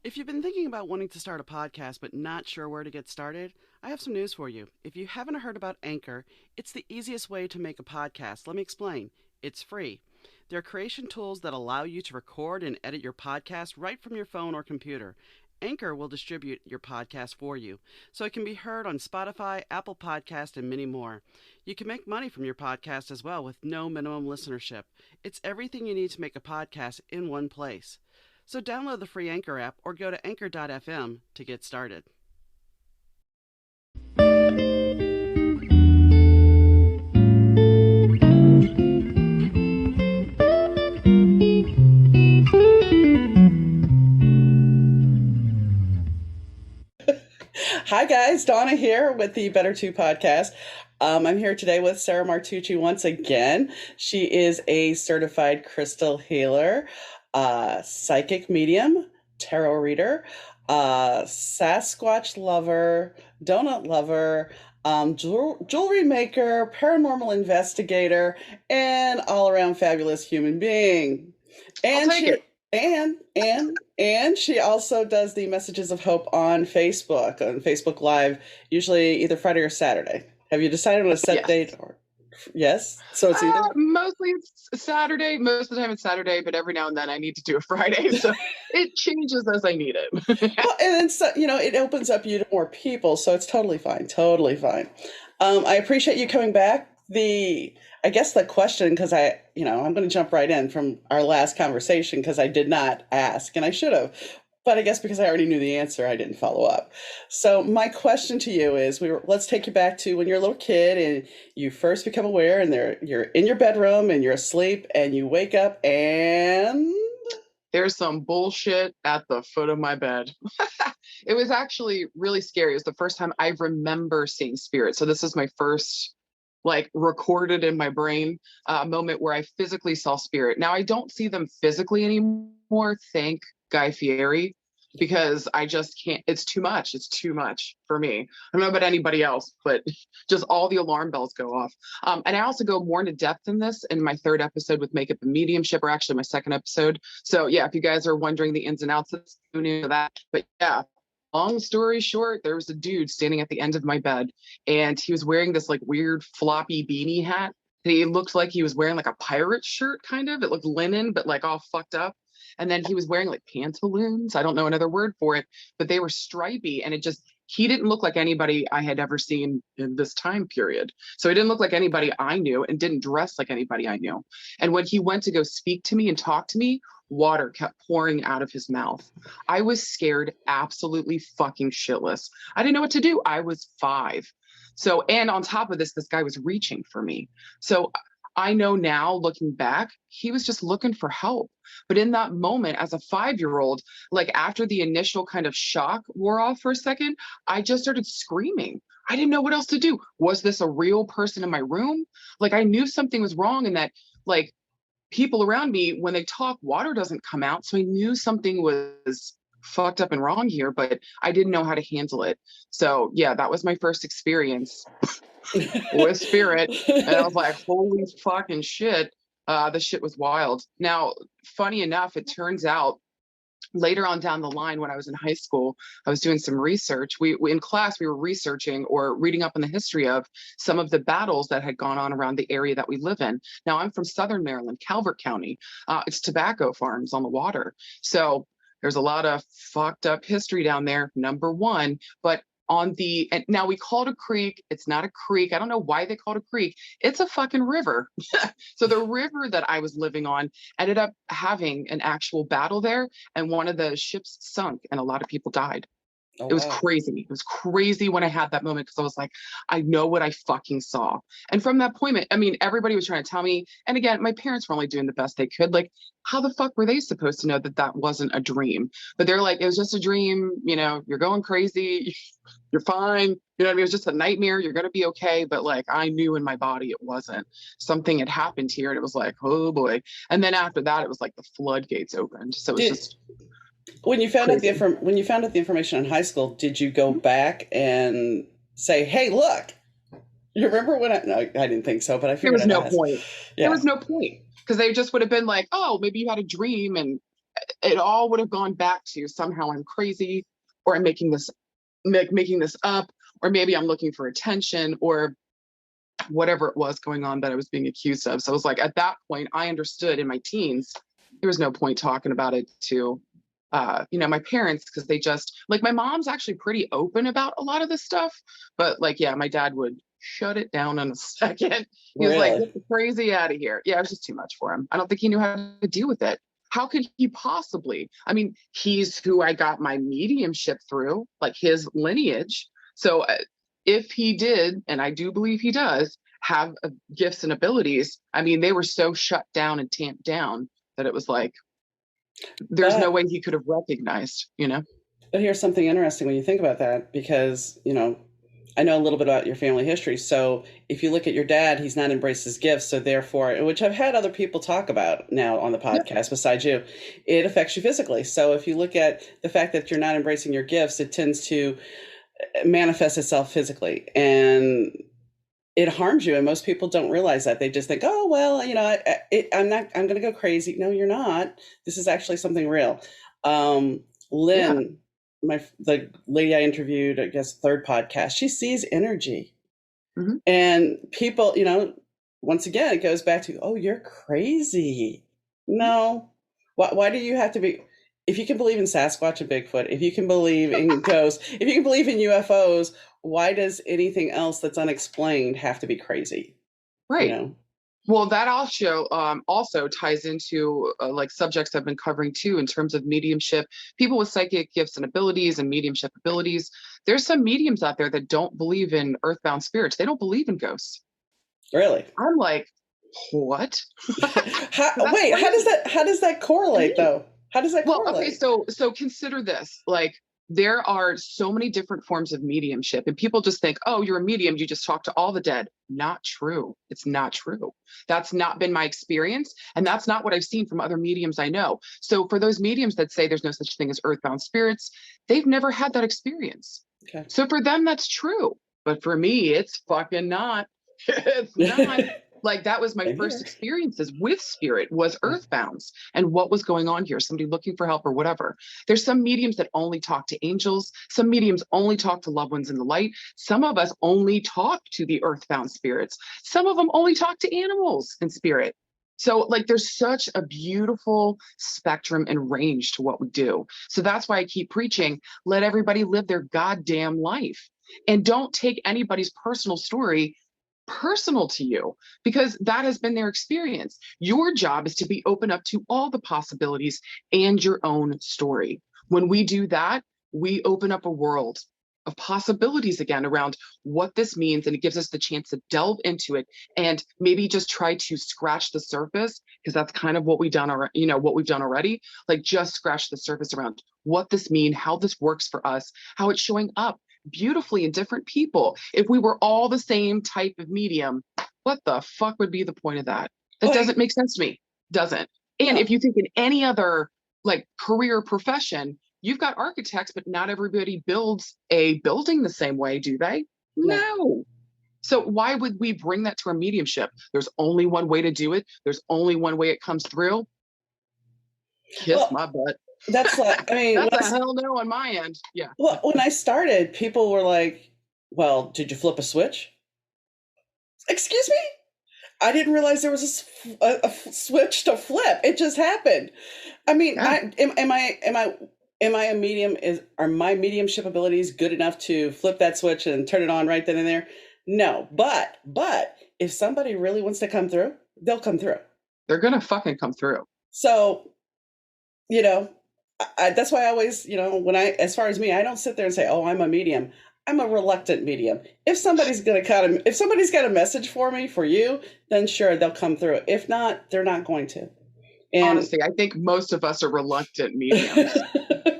If you've been thinking about wanting to start a podcast but not sure where to get started, I have some news for you. If you haven't heard about Anchor, it's the easiest way to make a podcast. Let me explain. It's free. There are creation tools that allow you to record and edit your podcast right from your phone or computer. Anchor will distribute your podcast for you, so it can be heard on Spotify, Apple Podcast, and many more. You can make money from your podcast as well with no minimum listenership. It's everything you need to make a podcast in one place. So download the free Anchor app or go to anchor.fm to get started. Hi guys, Donna here with the Better 2 podcast. I'm here today with Sarah Martucci once again. She is a certified crystal healer, psychic medium, tarot reader, Sasquatch lover, donut lover, jewelry maker, paranormal investigator, and all-around fabulous human being. And I'll take it. And she also does the Messages of Hope on Facebook Live, usually either Friday or Saturday. Have you decided on a set date? Yes. So it's either mostly it's Saturday. Most of the time it's Saturday, but every now and then I need to do a Friday, so it changes as I need it. Well, and then so, it opens up you to more people, so it's totally fine. Totally fine. I appreciate you coming back. I guess the question, because I'm going to jump right in from our last conversation because I did not ask, and I should have. But I guess because I already knew the answer, I didn't follow up. So my question to you is, let's take you back to when you're a little kid and you first become aware, and you're in your bedroom and you're asleep, and you wake up and there's some bullshit at the foot of my bed. It was actually really scary. It was the first time I remember seeing spirits. So this is my first recorded in my brain moment where I physically saw spirit. Now I don't see them physically anymore, thank Guy Fieri, because I just can't. It's too much. It's too much for me. I don't know about anybody else, but just all the alarm bells go off. And I also go more into depth in this in my third episode with Makeup and Mediumship, or actually my second episode. So yeah, if you guys are wondering the ins and outs, let's tune into that. But yeah, long story short, there was a dude standing at the end of my bed, and he was wearing this weird floppy beanie hat. He looked like he was wearing a pirate shirt, kind of. It looked linen, but all fucked up. And then he was wearing pantaloons. I don't know another word for it, but they were stripy, and he didn't look like anybody I had ever seen in this time period. So he didn't look like anybody I knew and didn't dress like anybody I knew. And when he went to go speak to me and talk to me, water kept pouring out of his mouth. I was scared absolutely fucking shitless. I didn't know what to do. I was 5. So, and on top of this guy was reaching for me. So I know now, looking back, he was just looking for help. But in that moment, as a 5-year-old, after the initial kind of shock wore off for a second, I just started screaming. I didn't know what else to do. Was this a real person in my room? I knew something was wrong, and that people around me, when they talk, water doesn't come out. So I knew something was fucked up and wrong here, but I didn't know how to handle it. So yeah, that was my first experience with spirit. And I was like, holy fucking shit. The shit was wild. Now, funny enough, it turns out later on down the line, when I was in high school, I was doing some research. We in class, we were researching or reading up on the history of some of the battles that had gone on around the area that we live in. Now, I'm from Southern Maryland, Calvert County. It's tobacco farms on the water. So there's a lot of fucked up history down there, number one. But and now we call it a creek. It's not a creek. I don't know why they call it a creek. It's a fucking river. So the river that I was living on ended up having an actual battle there, and one of the ships sunk and a lot of people died. Oh, it was wow. crazy. It was crazy when I had that moment, because I was like, I know what I fucking saw. And from that point, everybody was trying to tell me, and again, my parents were only doing the best they could. How the fuck were they supposed to know that that wasn't a dream? But they're like, it was just a dream. You're going crazy. You're fine. It was just a nightmare. You're going to be okay. But I knew in my body it wasn't. Something had happened here, and it was like, oh boy. And then after that, it was like the floodgates opened. So it was just... When you found out the information in high school, did you go back and say, "Hey, look, you remember when No, I didn't think so, but I figured there was no point. Yeah. There was no point, because they just would have been like, "Oh, maybe you had a dream," and it all would have gone back to somehow I'm crazy, or I'm making this up, or maybe I'm looking for attention, or whatever it was going on that I was being accused of. So I was like, at that point, I understood in my teens, there was no point talking about it to, my parents, because they just like, my mom's actually pretty open about a lot of this stuff, but like, yeah, my dad would shut it down in a second. He was like, Really? get the crazy out of here. Yeah, it was just too much for him. I don't think he knew how to deal with it. How could he possibly? I mean, he's who I got my mediumship through, like his lineage. So if he did, and I do believe he does, have gifts and abilities, I mean, they were so shut down and tamped down that it was like, there's no But way he could have recognized, but here's something interesting when you think about that, because I know a little bit about your family history. So if you look at your dad, he's not embraced his gifts, so therefore, which I've had other people talk about now on the Yep. podcast besides you, it affects you physically. So if you look at the fact that you're not embracing your gifts, it tends to manifest itself physically, and it harms you. And most people don't realize that. They just think, oh well, I'm going to go crazy. No, you're not. This is actually something real. Yeah. Lynn, the lady I interviewed, I guess third podcast, she sees energy. Mhm. And people, once again, it goes back to, oh, you're crazy. No. Why do you have to be? If you can believe in Sasquatch and Bigfoot, if you can believe in ghosts, if you can believe in UFOs, why does anything else that's unexplained have to be crazy? You Right. know? Well, that also ties into like subjects I've been covering too, in terms of mediumship. People with psychic gifts and abilities and mediumship abilities. There's some mediums out there that don't believe in earthbound spirits. They don't believe in ghosts. Really? I'm like, what? That's Wait, crazy how does that to correlate me. though? How does that Well, okay, correlate? so consider this. Like, there are so many different forms of mediumship, and people just think, oh, you're a medium, you just talk to all the dead. Not true. It's not true. That's not been my experience, and that's not what I've seen from other mediums I know. So for those mediums that say there's no such thing as earthbound spirits, they've never had that experience. Okay. So for them, that's true. But for me, it's fucking not. It's not. Like, that was my Same first here. experiences with spirit, was earthbounds, and what was going on here, somebody looking for help or whatever. There's some mediums that only talk to angels, some mediums only talk to loved ones in the light, some of us only talk to the earthbound spirits, some of them only talk to animals in spirit. So like, there's such a beautiful spectrum and range to what we do. So that's why I keep preaching, let everybody live their goddamn life, and don't take anybody's personal story personal to you, because that has been their experience. Your job is to be open up to all the possibilities and your own story. When we do that, we open up a world of possibilities again around what this means, and it gives us the chance to delve into it and maybe just try to scratch the surface, because that's kind of what we've done already. Like, just scratch the surface around what this means, how this works for us, how it's showing up beautifully in different people. If we were all the same type of medium, what the fuck would be the point of that? That Like, doesn't make sense to me. Doesn't. And if no. you think in any other like career profession, you've got architects, but not everybody builds a building the same way, do they? No. No. So why would we bring that to our mediumship? There's only one way to do it. There's only one way it comes through. Kiss Well, my butt. that's like, I mean, That's a hell no on my end. Yeah. well, when I started, people were like, well, did you flip a switch? Excuse me? I didn't realize there was a switch to flip. It just happened. I mean, Yeah. am I a medium? Are my mediumship abilities good enough to flip that switch and turn it on right then and there? No, but if somebody really wants to come through, they'll come through. They're gonna fucking come through. So, you know, that's why I always, as far as me, I don't sit there and say, oh, I'm a medium. I'm a reluctant medium. If somebody's got a message for me, for you, then sure, they'll come through. If not, they're not going to. And Honestly, I think most of us are reluctant mediums.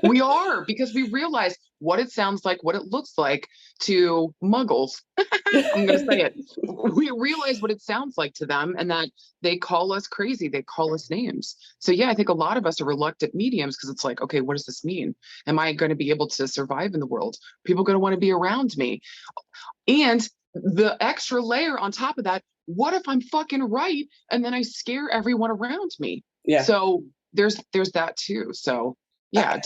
We are, because we realize what it sounds like, what it looks like to muggles. I'm going to say it. We realize what it sounds like to them, and that they call us crazy. They call us names. So yeah, I think a lot of us are reluctant mediums, because it's like, okay, what does this mean? Am I going to be able to survive in the world? People going to want to be around me? And the extra layer on top of that, what if I'm fucking right and then I scare everyone around me? yeah, So there's that too. So yeah,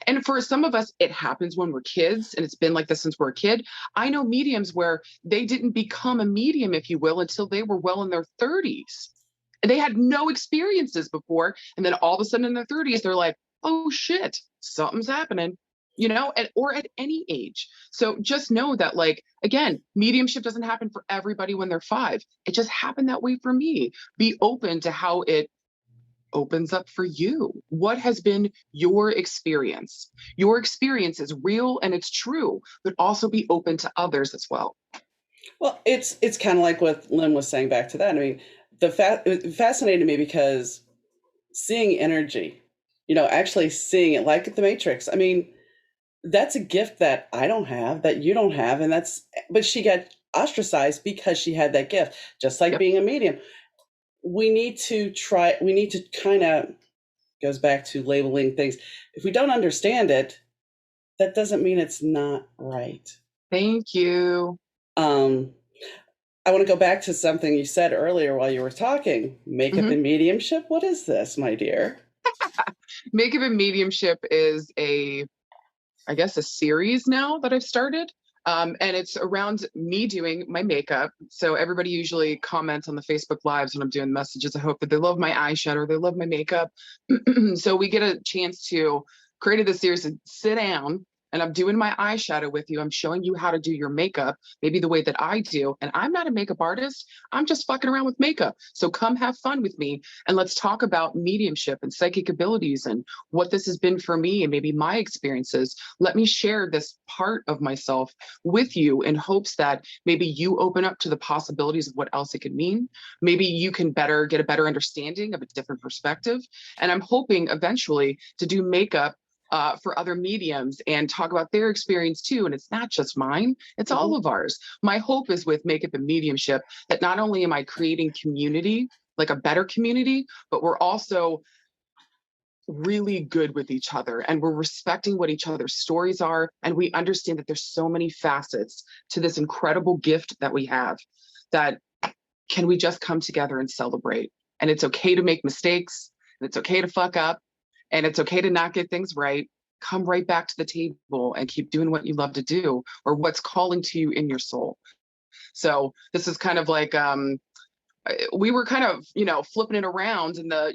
and for some of us, it happens when we're kids, and it's been like this since we're a kid. I know mediums where they didn't become a medium, if you will, until they were well in their 30s. They had no experiences before, and then all of a sudden in their 30s, they're like, "Oh shit, something's happening," or at any age. So just know that, like, again, mediumship doesn't happen for everybody when they're 5. It just happened that way for me. Be open to how it opens up for you. What has been your experience? Your experience is real and it's true, but also be open to others as well. Well, it's kind of like what Lynn was saying back to that. I mean, it fascinated me because seeing energy, actually seeing it like the Matrix. I mean, that's a gift that I don't have, that you don't have, but she got ostracized because she had that gift, just like being a medium. We need to kind of, goes back to labeling things. If we don't understand it, that doesn't mean it's not right. Thank you. I want to go back to something you said earlier while you were talking. Makeup and mediumship. What is this, my dear? Makeup and mediumship is I guess, a series now that I've started. And it's around me doing my makeup. So everybody usually comments on the Facebook Lives when I'm doing messages. I hope that they love my eyeshadow, they love my makeup. So we get a chance to create this series and sit down, and I'm doing my eyeshadow with you. I'm showing you how to do your makeup, maybe the way that I do. And I'm not a makeup artist. I'm just fucking around with makeup. So come have fun with me, and let's talk about mediumship and psychic abilities and what this has been for me and maybe my experiences. Let me share this part of myself with you in hopes that maybe you open up to the possibilities of what else it could mean. Maybe you can get a better understanding of a different perspective. And I'm hoping eventually to do makeup for other mediums and talk about their experience too. And it's not just mine, it's all of ours. My hope is with makeup and mediumship that not only am I creating community, like a better community, but we're also really good with each other, and we're respecting what each other's stories are. And we understand that there's so many facets to this incredible gift that we have, that can we just come together and celebrate? And it's okay to make mistakes, and it's okay to fuck up, and it's okay to not get things right. Come right back to the table and keep doing what you love to do, or what's calling to you in your soul. So this is kind of like, we were kind of, flipping it around in the,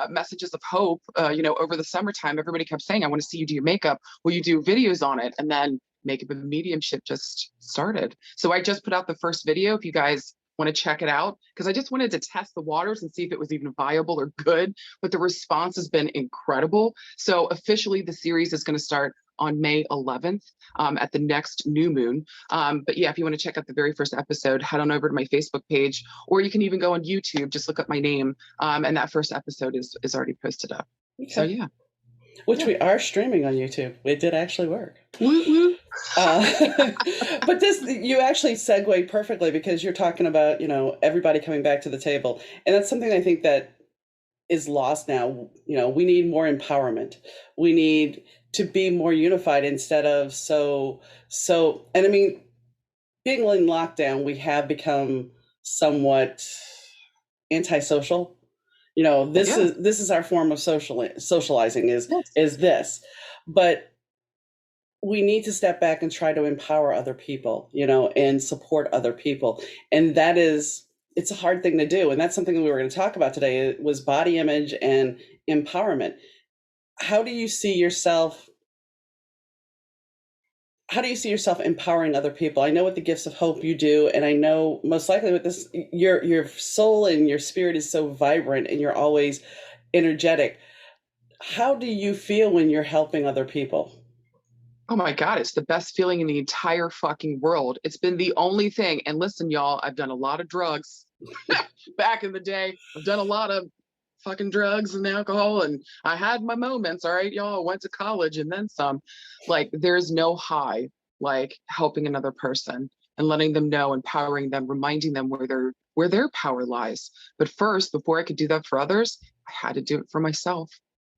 messages of hope, over the summertime. Everybody kept saying, I want to see you do your makeup. Will you do videos on it? And then makeup and mediumship just started. So I just put out the first video. If you guys want to check it out, because I just wanted to test the waters and see if it was even viable or good. But the response has been incredible. So officially the series is going to start on May 11th at the next new moon. But yeah, if you want to check out the very first episode, head on over to my Facebook page, or you can even go on YouTube, just look up my name. And that first episode is already posted up. Okay. So yeah. Which we are streaming on YouTube. It did actually work. But you actually segue perfectly, because you're talking about, everybody coming back to the table. And that's something I think that is lost now. We need more empowerment. We need to be more unified instead of and I mean, being in lockdown, we have become somewhat antisocial. This is our form of socializing is this, but we need to step back and try to empower other people, and support other people. And it's a hard thing to do. And that's something that we were going to talk about today. It was body image and empowerment. How do you see yourself empowering other people? I know with the gifts of hope you do, and I know most likely with this, your soul and your spirit is so vibrant and you're always energetic. How do you feel when you're helping other people? Oh my God, it's the best feeling in the entire fucking world. It's been the only thing. And listen, y'all, I've done a lot of drugs back in the day. I've done a lot of fucking drugs and alcohol, and I had my moments. All right, y'all, I went to college and then some. Like, there's no high like helping another person and letting them know, empowering them, reminding them where their power lies. But first, before I could do that for others, I had to do it for myself.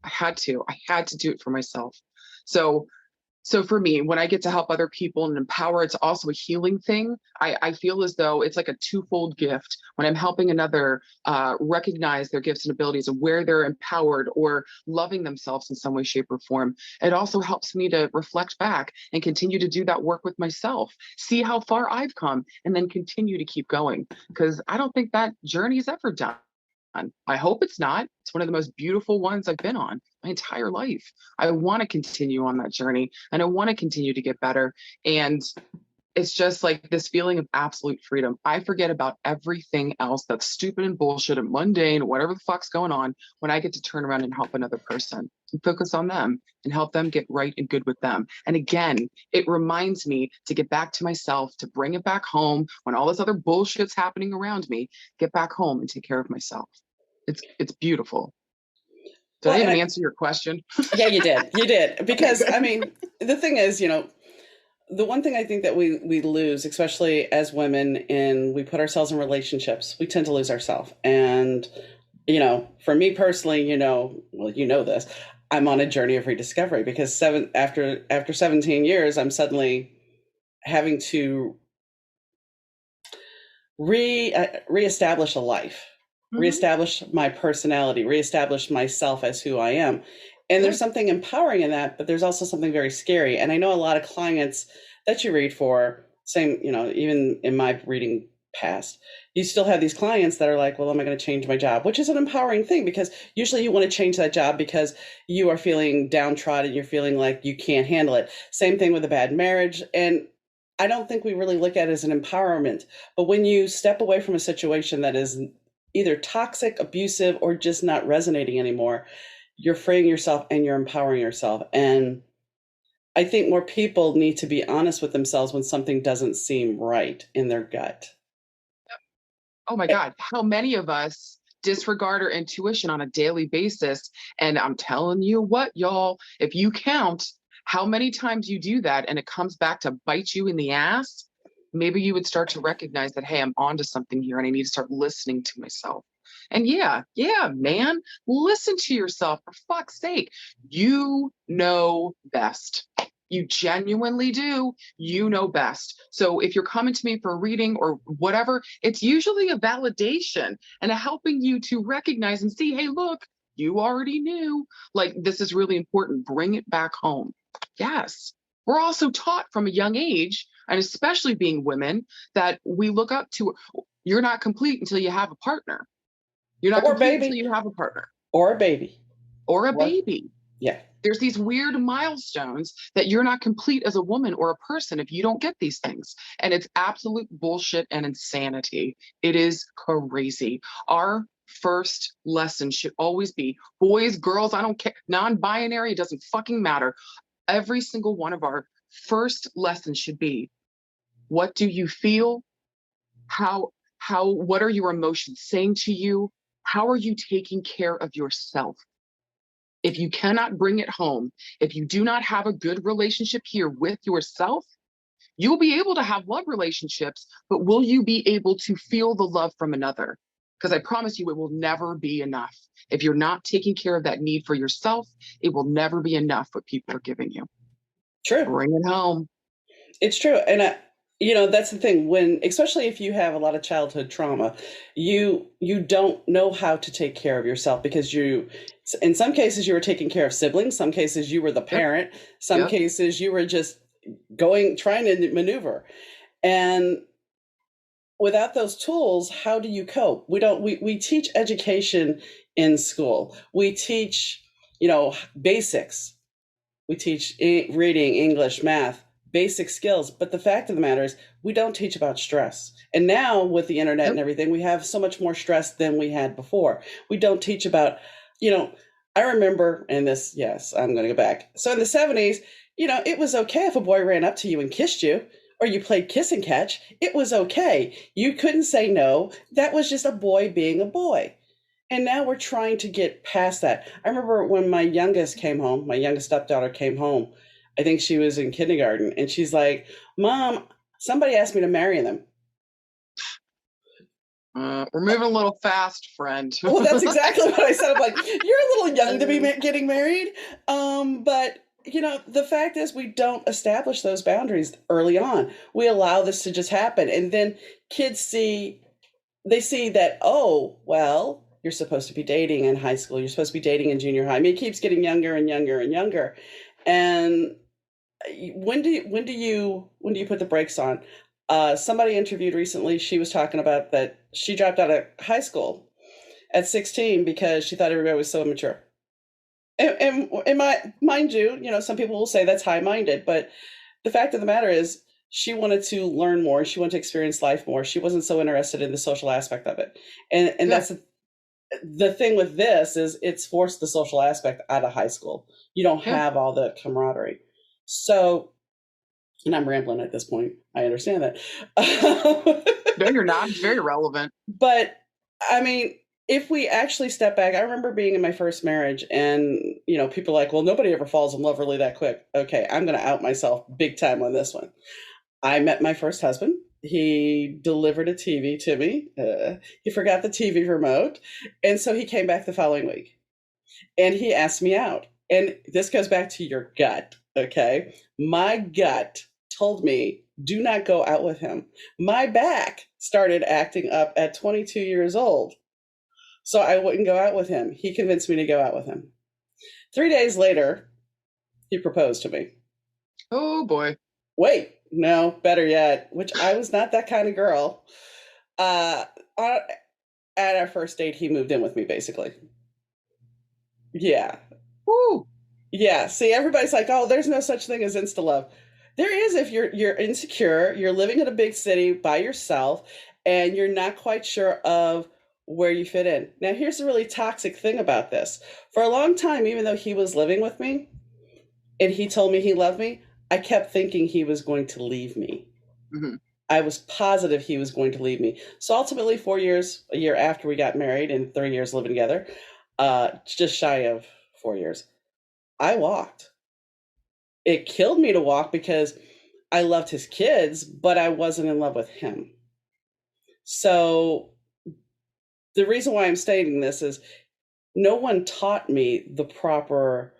I had to do it for myself. So So for me, when I get to help other people and empower, it's also a healing thing. I feel as though it's like a twofold gift. When I'm helping another recognize their gifts and abilities and where they're empowered or loving themselves in some way, shape, or form, it also helps me to reflect back and continue to do that work with myself, see how far I've come, and then continue to keep going. Because I don't think that journey is ever done. I hope it's not. It's one of the most beautiful ones I've been on my entire life. I want to continue on that journey and I want to continue to get better. And it's just like this feeling of absolute freedom. I forget about everything else that's stupid and bullshit and mundane, whatever the fuck's going on, when I get to turn around and help another person and focus on them and help them get right and good with them. And again, it reminds me to get back to myself, to bring it back home when all this other bullshit's happening around me, get back home and take care of myself. It's beautiful. Did I even answer your question? Yeah, you did. You did. Because, I mean, the thing is, you know, the one thing I think that we lose, especially as women, and we put ourselves in relationships, we tend to lose ourselves. And, you know, for me personally, you know, well, you know this, I'm on a journey of rediscovery because after 17 years, I'm suddenly having to reestablish a life. Reestablish my personality, reestablish myself as who I am. And there's something empowering in that, but there's also something very scary. And I know a lot of clients that you read for, same, you know, even in my reading past, you still have these clients that are like, well, am I going to change my job? Which is an empowering thing because usually you want to change that job because you are feeling downtrodden, you're feeling like you can't handle it. Same thing with a bad marriage. And I don't think we really look at it as an empowerment. But when you step away from a situation that is either toxic, abusive, or just not resonating anymore, you're freeing yourself and you're empowering yourself. And I think more people need to be honest with themselves when something doesn't seem right in their gut. Oh my God, how many of us disregard our intuition on a daily basis? And I'm telling you what, y'all, if you count how many times you do that and it comes back to bite you in the ass, maybe you would start to recognize that, hey, I'm onto something here and I need to start listening to myself. And yeah, man, listen to yourself for fuck's sake. You know best. You genuinely do. You know best. So if you're coming to me for a reading or whatever, it's usually a validation and a helping you to recognize and see, hey, look, you already knew. Like, this is really important. Bring it back home. Yes. We're also taught from a young age, and especially being women, that we look up to, you're not complete until you have a partner. You're not complete until you have a partner. Or a baby. Or a baby. Yeah. There's these weird milestones that you're not complete as a woman or a person if you don't get these things. And it's absolute bullshit and insanity. It is crazy. Our first lesson should always be, boys, girls, I don't care, non-binary, it doesn't fucking matter. Every single one of our first lessons should be, what do you feel? What are your emotions saying to you? How are you taking care of yourself? If you cannot bring it home, if you do not have a good relationship here with yourself, you'll be able to have love relationships, but will you be able to feel the love from another? Because I promise you, it will never be enough. If you're not taking care of that need for yourself, it will never be enough what people are giving you. True. Bring it home. It's true. And you know, that's the thing, when, especially if you have a lot of childhood trauma, you don't know how to take care of yourself because in some cases you were taking care of siblings, some cases you were the parent, some cases you were just trying to maneuver. And without those tools, how do you cope? We teach education in school. We teach, you know, basics. We teach reading, English, math, basic skills. But the fact of the matter is we don't teach about stress. And now with the internet and everything, we have so much more stress than we had before. We don't teach about, you know, I remember in this, yes, I'm going to go back. So in the 70s, you know, it was okay if a boy ran up to you and kissed you, or you played kiss and catch. It was okay. You couldn't say no. That was just a boy being a boy. And now we're trying to get past that. I remember when my youngest stepdaughter came home, I think she was in kindergarten, and she's like, Mom, somebody asked me to marry them. We're moving a little fast, friend. Well, that's exactly what I said. I'm like, you're a little young to be getting married. But the fact is we don't establish those boundaries early on. We allow this to just happen. And then kids they see that, oh, well, you're supposed to be dating in high school. You're supposed to be dating in junior high. I mean, it keeps getting younger and younger and younger. And when do you put the brakes on? Somebody interviewed recently, she was talking about that she dropped out of high school at 16 because she thought everybody was so immature. Mind you, some people will say that's high-minded, but the fact of the matter is she wanted to learn more. She wanted to experience life more. She wasn't so interested in the social aspect of it. And Yeah. that's the thing with this is it's forced the social aspect out of high school. You don't Yeah. have all the camaraderie. So, and I'm rambling at this point. I understand that. No, you're not. It's very relevant. But I mean, if we actually step back, I remember being in my first marriage and, people are like, well, nobody ever falls in love really that quick. Okay, I'm going to out myself big time on this one. I met my first husband. He delivered a TV to me. He forgot the TV remote. And so he came back the following week and he asked me out. And this goes back to your gut. Okay. My gut told me, do not go out with him. My back started acting up at 22 years old. So I wouldn't go out with him. He convinced me to go out with him. 3 days later, he proposed to me. Oh boy. Wait, no, better yet, which I was not that kind of girl. Uh, at our first date, he moved in with me, basically. Yeah. Woo. Yeah. See, everybody's like, oh, there's no such thing as insta love. There is if you're insecure, you're living in a big city by yourself, and you're not quite sure of where you fit in. Now, here's the really toxic thing about this. For a long time, even though he was living with me and he told me he loved me, I kept thinking he was going to leave me. Mm-hmm. I was positive he was going to leave me. So ultimately, 4 years, a year after we got married and 3 years living together, just shy of 4 years, I walked. It killed me to walk because I loved his kids, but I wasn't in love with him. So the reason why I'm stating this is no one taught me the proper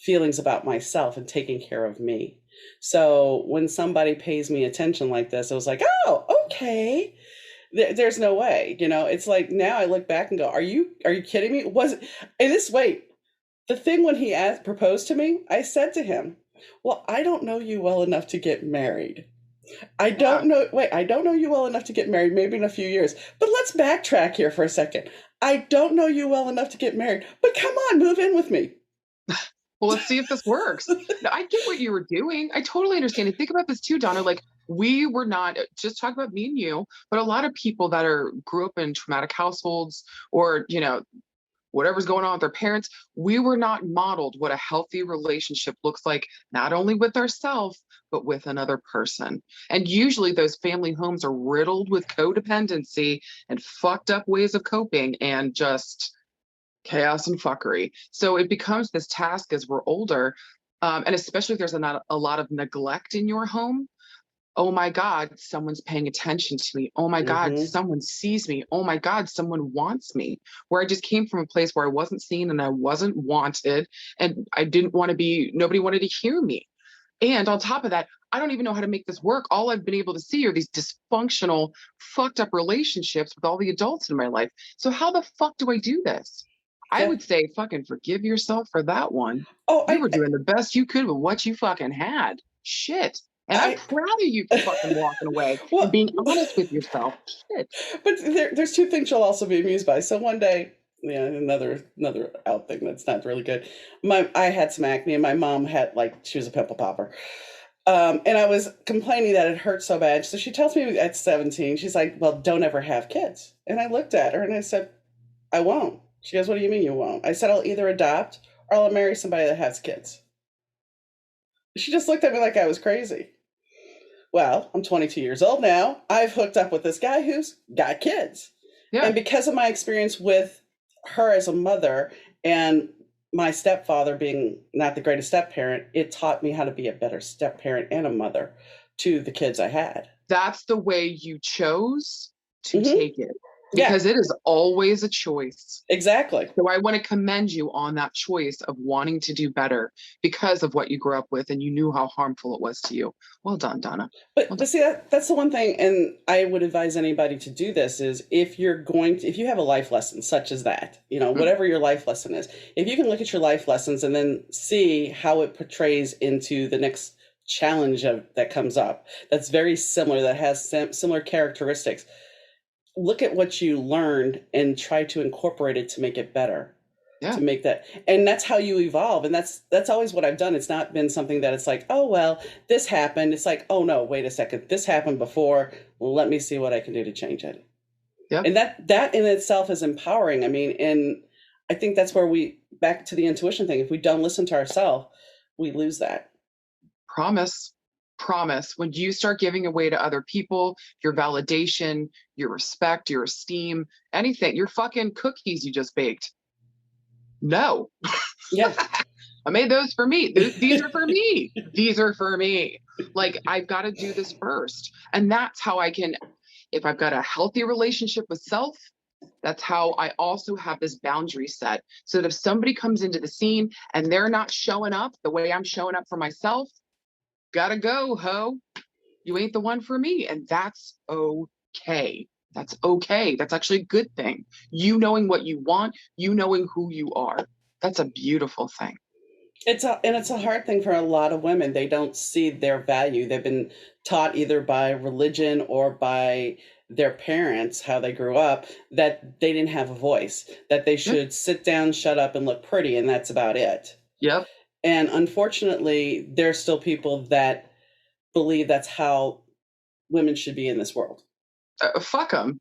feelings about myself and taking care of me. So when somebody pays me attention like this, it was like, oh, okay. There's no way, it's like now I look back and go, are you kidding me? Was it, and this, wait, the thing when he proposed to me, I said to him, well, I don't know you well enough to get married. I don't know you well enough to get married, maybe in a few years. But let's backtrack here for a second. I don't know you well enough to get married, but come on, move in with me. Well, let's see if this works. Now, I get what you were doing. I totally understand. And think about this too, Donna. Like, we were not just talk about me and you, but a lot of people that grew up in traumatic households or, whatever's going on with their parents, we were not modeled what a healthy relationship looks like, not only with ourselves, but with another person. And usually those family homes are riddled with codependency and fucked up ways of coping and just chaos and fuckery. So it becomes this task as we're older. And especially if there's not a lot of neglect in your home. Oh my God, someone's paying attention to me. Oh my God, Mm-hmm. someone sees me. Oh my God, someone wants me. Where I just came from a place where I wasn't seen and I wasn't wanted. And I didn't want to be, nobody wanted to hear me. And on top of that, I don't even know how to make this work. All I've been able to see are these dysfunctional, fucked up relationships with all the adults in my life. So how the fuck do I do this? I Yeah. would say fucking forgive yourself for that one. Oh, You were doing the best you could with what you fucking had. Shit. And I'm proud of you for fucking walking away and being honest with yourself. Shit. But there's two things you'll also be amused by. So one day, another out thing that's not really good. I had some acne, and my mom had she was a pimple popper. And I was complaining that it hurt so bad. So she tells me at 17, she's like, well, don't ever have kids. And I looked at her and I said, I won't. She goes, what do you mean you won't? I said, I'll either adopt or I'll marry somebody that has kids. She just looked at me like I was crazy. Well, I'm 22 years old now. I've hooked up with this guy who's got kids. Yeah. And because of my experience with her as a mother and my stepfather being not the greatest step parent, it taught me how to be a better step parent and a mother. 2 of the kids I had. That's the way you chose to take it. Yeah, because it is always a choice. exactly. So I want to commend you on that choice of wanting to do better because of what you grew up with and you knew how harmful it was to you. Well done, Donna. Well But done. see that's the one thing, and I would advise anybody to do this is if you have a life lesson such as that, Mm, whatever your life lesson is, if you can look at your life lessons and then see how it portrays into the next challenge that comes up, that's very similar, that has similar characteristics. Look at what you learned and try to incorporate it to make it better, yeah. to make that, and that's how you evolve, and that's always what I've done. It's not been something that it's like, oh well, this happened, it's like, oh no, wait a second, this happened before, let me see what I can do to change it. Yeah. And that in itself is empowering. I mean, and I think that's where we back to the intuition thing. If we don't listen to ourselves, we lose that. Promise. Promise. When you start giving away to other people, your validation, your respect, your esteem, anything, your fucking cookies you just baked. No. Yeah. I made those for me. These are for me. These are for me. Like, I've got to do this first. And that's how I can, if I've got a healthy relationship with self, that's how I also have this boundary set. So that if somebody comes into the scene and they're not showing up the way I'm showing up for myself, gotta go, ho. You ain't the one for me. And that's okay. That's okay. That's actually a good thing. You knowing what you want, you knowing who you are. That's a beautiful thing. It's a hard thing for a lot of women. They don't see their value. They've been taught either by religion or by their parents, how they grew up, that they didn't have a voice, that they Yep. should sit down, shut up, and look pretty, and that's about it. Yep. And unfortunately, there's still people that believe that's how women should be in this world. Fuck them.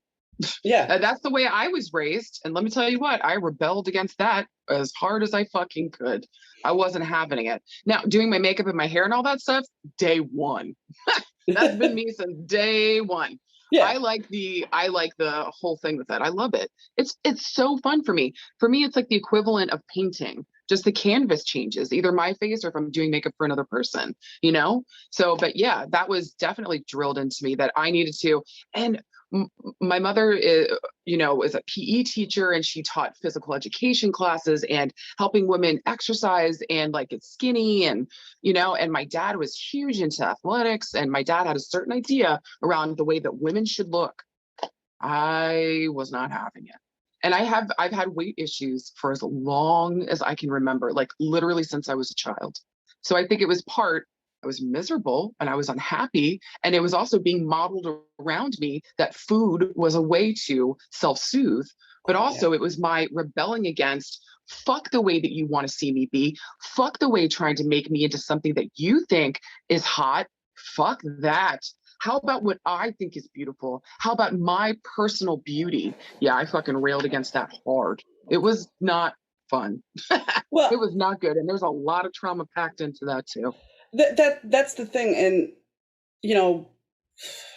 Yeah. That's the way I was raised. And let me tell you what, I rebelled against that as hard as I fucking could. I wasn't having it. Now, doing my makeup and my hair and all that stuff, day one. That's been me since day one. Yeah. I like the whole thing with that. I love it. It's so fun for me. For me, it's like the equivalent of painting. Just the canvas changes, either my face or if I'm doing makeup for another person, you know? So, but yeah, that was definitely drilled into me that I needed to. And my mother is, was a PE teacher and she taught physical education classes and helping women exercise and like get skinny and my dad was huge into athletics and my dad had a certain idea around the way that women should look. I was not having it. And I've had weight issues for as long as I can remember, like literally since I was a child. So I think it was I was miserable and I was unhappy. And it was also being modeled around me that food was a way to self-soothe. But Yeah. also it was my rebelling against fuck the way that you want to see me be. Fuck the way trying to make me into something that you think is hot. Fuck that. How about what I think is beautiful? How about my personal beauty? Yeah, I fucking railed against that hard. It was not fun. It Well, was not good. And there's a lot of trauma packed into that too. that's the thing. And you know,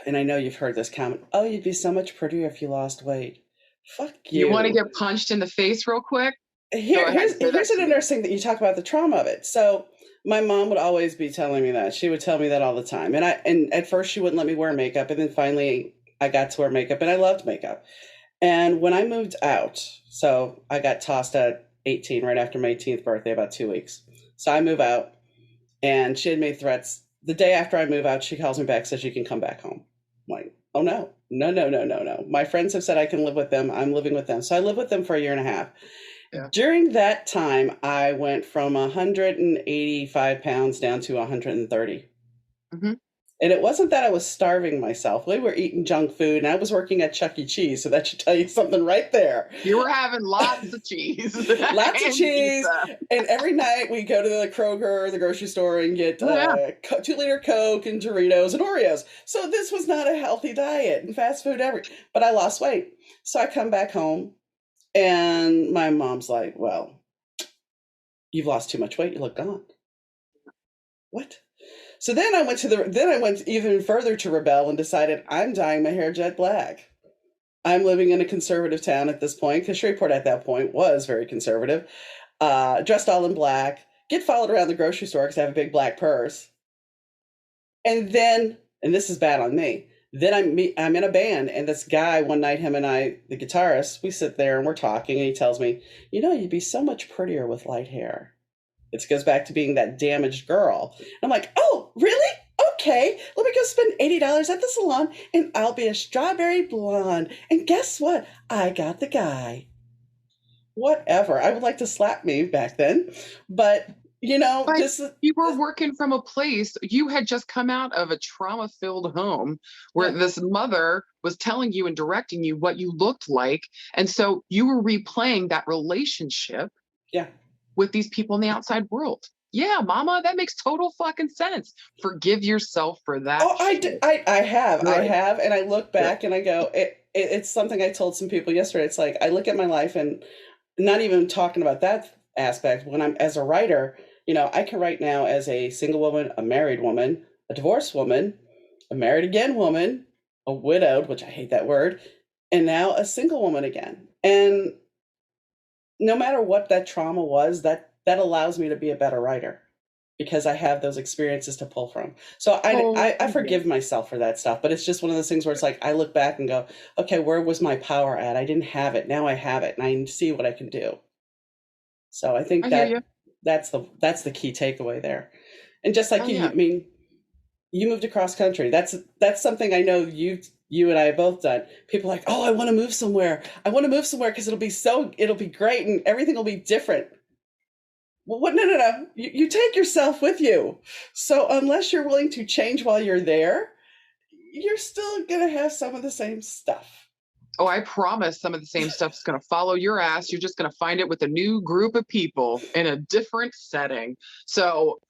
and I know you've heard this comment, oh, you'd be so much prettier if you lost weight. Fuck You want to you. get punched in the face real quick? Go ahead, say that Here's to an me. interesting that you talk about the trauma of it. So my mom would always be telling me that. She would tell me that all the time. And at first she wouldn't let me wear makeup, and then finally I got to wear makeup and I loved makeup. And when I moved out, so I got tossed at 18 right after my 18th birthday, about 2 weeks. So I move out and she had made threats. The day after I move out, she calls me back, says you can come back home. I'm like, oh no, no, no, no, no, no. My friends have said I can live with them. I'm living with them. So I lived with them for a year and a half. Yeah. During that time, I went from 185 pounds down to 130. Mm-hmm. And it wasn't that I was starving myself. We were eating junk food, and I was working at Chuck E. Cheese, so that should tell you something right there. You were having lots of cheese. Lots of And cheese, pizza. and every night we go to the Kroger or the grocery store and get Yeah. 2-liter Coke and Doritos and Oreos. So this was not a healthy diet and fast food but I lost weight. So I come back home, and my mom's like, well, you've lost too much weight, you look gone. What? So then I went even further to rebel and decided I'm dyeing my hair jet black. I'm living in a conservative town at this point because Shreveport at that point was very conservative. Dressed all in black, get followed around the grocery store because I have a big black purse. And then, and this is bad on me, Then I'm in a band, and this guy one night, him and I, the guitarist, we sit there and we're talking, and he tells me, "You know, you'd be so much prettier with light hair." It goes back to being that damaged girl. And I'm like, "Oh, really? Okay, let me go spend $80 at the salon, and I'll be a strawberry blonde." And guess what? I got the guy. Whatever. I would like to slap me back then, but But just you were working from a place, you had just come out of a trauma-filled home where yeah, this mother was telling you and directing you what you looked like. And so you were replaying that relationship yeah. with these people in the outside world. Yeah, mama, that makes total fucking sense. Forgive yourself for that Oh, shit. I Good. have, and I look Good. back and I go, it's something I told some people yesterday. It's like I look at my life and not even talking about that aspect. When I'm as a writer, I can write now as a single woman, a married woman, a divorced woman, a married again woman, a widowed, which I hate that word, and now a single woman again. And no matter what that trauma was, that allows me to be a better writer because I have those experiences to pull from. So Oh, I yeah. forgive myself for that stuff, but it's just one of those things where it's like I look back and go, okay, where was my power at? I didn't have it. Now I have it, and I see what I can do. So I think I hear you. that's the key takeaway there. And just like Oh, you, yeah. I mean, you moved across country. That's something I know you and I have both done. People are like, oh, I want to move somewhere. I want to move somewhere because it'll be great and everything will be different. Well, what? No, no, no. You take yourself with you. So unless you're willing to change while you're there, you're still gonna have some of the same stuff. Oh, I promise some of the same stuff's going to follow your ass. You're just going to find it with a new group of people in a different setting. So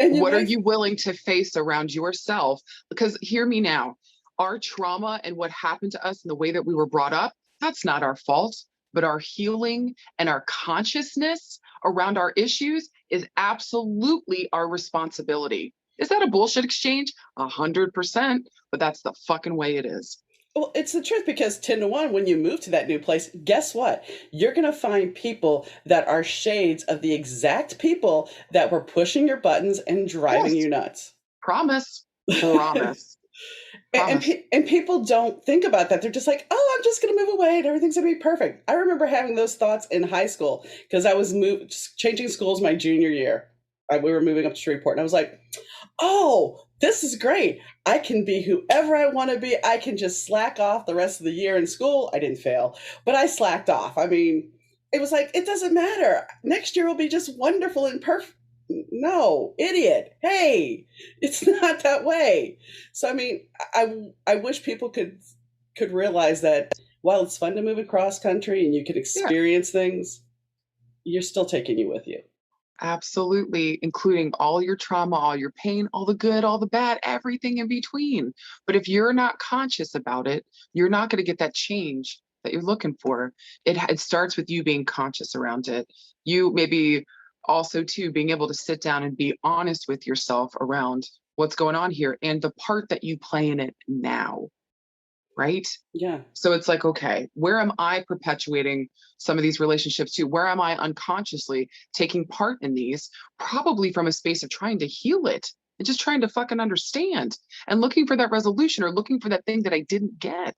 And you what are might, you willing to face around yourself? Because hear me now, our trauma and what happened to us and the way that we were brought up, that's not our fault, but our healing and our consciousness around our issues is absolutely our responsibility. Is that a bullshit exchange? 100%, but that's the fucking way it is. well, it's the truth because 10 to 1, when you move to that new place, guess what? You're gonna find people that are shades of the exact people that were pushing your buttons and driving Yes, you nuts. promise, promise, promise. And people don't think about that. They're just like, oh, I'm just going to move away and everything's going to be perfect. I remember having those thoughts in high school because I was changing schools my junior year. We were moving up to Shreveport, and I was like, oh, this is great. I can be whoever I want to be. I can just slack off the rest of the year in school. I didn't fail, but I slacked off. I mean, it was like, it doesn't matter. Next year will be just wonderful and perfect. No, idiot. Hey, it's not that way. So I mean, I wish people could realize that while it's fun to move across country and you can Yeah, experience things, you're still taking you with you. absolutely, including all your trauma, all your pain, all the good, all the bad, everything in between. But if you're not conscious about it, you're not going to get that change that you're looking for. It starts with you being conscious around it. You maybe also too being able to sit down and be honest with yourself around what's going on here and the part that you play in it now, right? Yeah. So it's like, okay, where am I perpetuating some of these relationships to? Where am I unconsciously taking part in these? Probably from a space of trying to heal it and just trying to fucking understand and looking for that resolution or looking for that thing that I didn't get.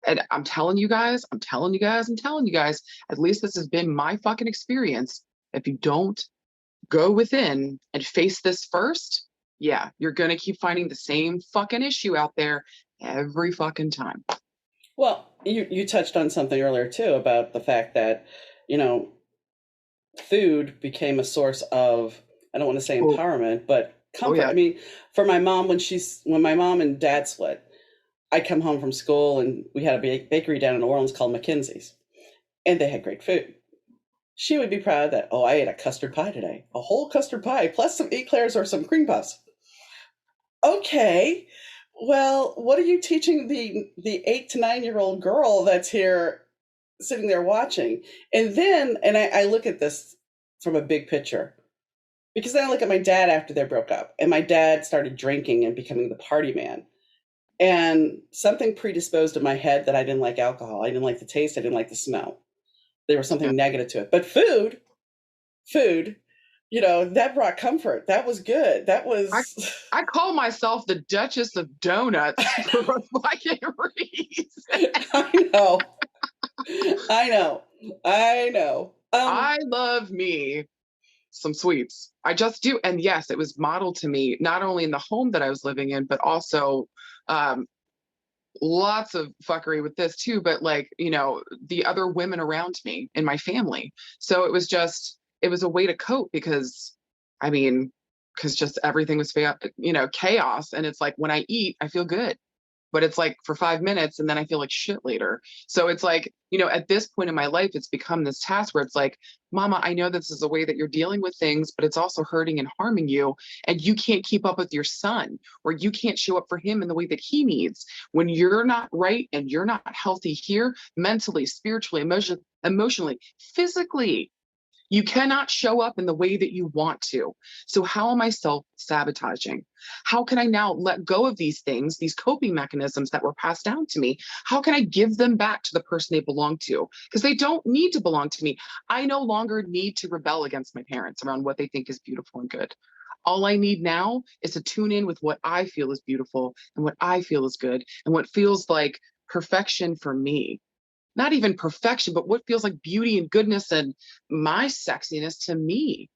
And I'm telling you guys, I'm telling you guys, I'm telling you guys, at least this has been my fucking experience. If you don't go within and face this first, yeah, you're going to keep finding the same fucking issue out there every fucking time. Well, you touched on something earlier too about the fact that, you know, food became a source of, I don't want to say Oh, empowerment, but oh comfort. yeah. I mean, for my mom when my mom and dad split, I come home from school and we had a bakery down in New Orleans called McKinsey's, and they had great food. She would be proud that, oh, I ate a custard pie today, a whole custard pie, plus some eclairs or some cream puffs. Okay, well, what are you teaching the 8 to 9 year old girl that's here sitting there watching? And then, and I look at this from a big picture because then I look at my dad after they broke up, and my dad started drinking and becoming the party man. And something predisposed in my head that I didn't like alcohol. I didn't like the taste. I didn't like the smell. There was Yeah. something negative to it. But food that brought comfort. That was good. That I was. I call myself the Duchess of Donuts for a fucking reason. I know. I know. I know. I love me some sweets. I just do. And yes, it was modeled to me, not only in the home that I was living in, but also um, lots of fuckery with this too, but like, the other women around me in my family. So it was a way to cope because, I mean, because just everything was, chaos. And it's like when I eat, I feel good, but it's like for 5 minutes and then I feel like shit later. So it's like, at this point in my life, it's become this task where it's like, Mama, I know this is a way that you're dealing with things, but it's also hurting and harming you. And you can't keep up with your son, or you can't show up for him in the way that he needs. When you're not right and you're not healthy here, mentally, spiritually, emotionally, physically, you cannot show up in the way that you want to. So how am I self-sabotaging? How can I now let go of these things, these coping mechanisms that were passed down to me? How can I give them back to the person they belong to? Because they don't need to belong to me. I no longer need to rebel against my parents around what they think is beautiful and good. All I need now is to tune in with what I feel is beautiful and what I feel is good and what feels like perfection for me. Not even perfection, but what feels like beauty and goodness and my sexiness to me.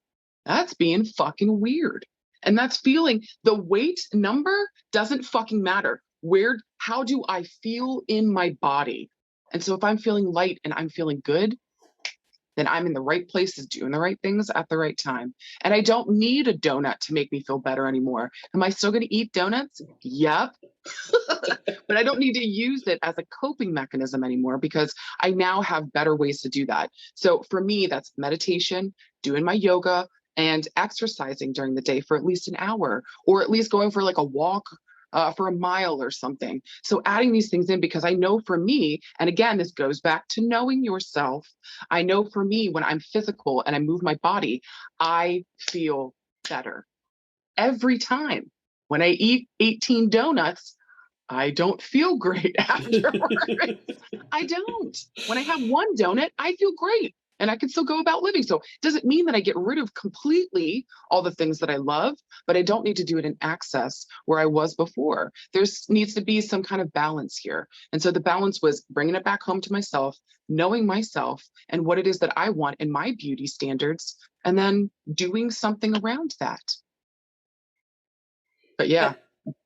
That's being fucking weird. And that's feeling the weight number doesn't fucking matter. How do I feel in my body? And so if I'm feeling light and I'm feeling good, then I'm in the right places doing the right things at the right time. And I don't need a donut to make me feel better anymore. Am I still going to eat donuts? Yep. But I don't need to use it as a coping mechanism anymore because I now have better ways to do that. So for me, that's meditation, doing my yoga, and exercising during the day for at least an hour, or at least going for like a walk for a mile or something. So adding these things in, because I know for me, and again, this goes back to knowing yourself. I know for me, when I'm physical and I move my body, I feel better every time. When I eat 18 donuts, I don't feel great afterwards. I don't. When I have one donut, I feel great and I can still go about living. So it doesn't mean that I get rid of completely all the things that I love, but I don't need to do it in excess where I was before. There needs to be some kind of balance here. And so the balance was bringing it back home to myself, knowing myself and what it is that I want in my beauty standards, and then doing something around that. But yeah,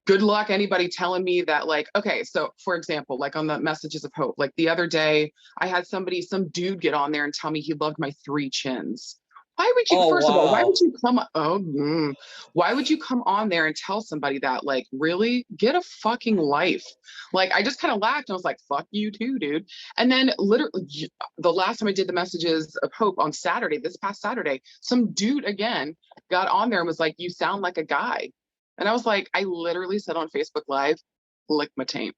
good luck anybody telling me that, like, okay, so for example, like on the messages of hope, like the other day I had some dude get on there and tell me he loved my 3 chins. Why would you, Oh, first of all, why wow. would you why would you come on there and tell somebody that? Like, really? Get a fucking life. Like, I just kind of laughed and I was like, fuck you too, dude. And then literally the last time I did the messages of hope on Saturday, this past Saturday, some dude again got on there and was like, you sound like a guy. And I was like, I literally said on Facebook Live, lick my taint.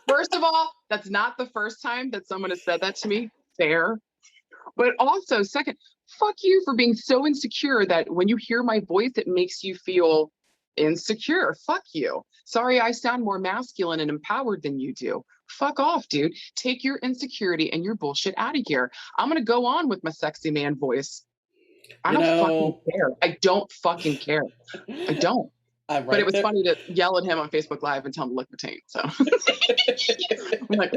First of all, that's not the first time that someone has said that to me. Fair. But also, second, fuck you for being so insecure that when you hear my voice, it makes you feel insecure. Fuck you. Sorry, I sound more masculine and empowered than you do. Fuck off, dude. Take your insecurity and your bullshit out of here. I'm going to go on with my sexy man voice. I don't fucking care. I don't fucking care. I don't. I'm But it right was there. funny to yell at him on Facebook Live and tell him to lick my taint. So I'm like,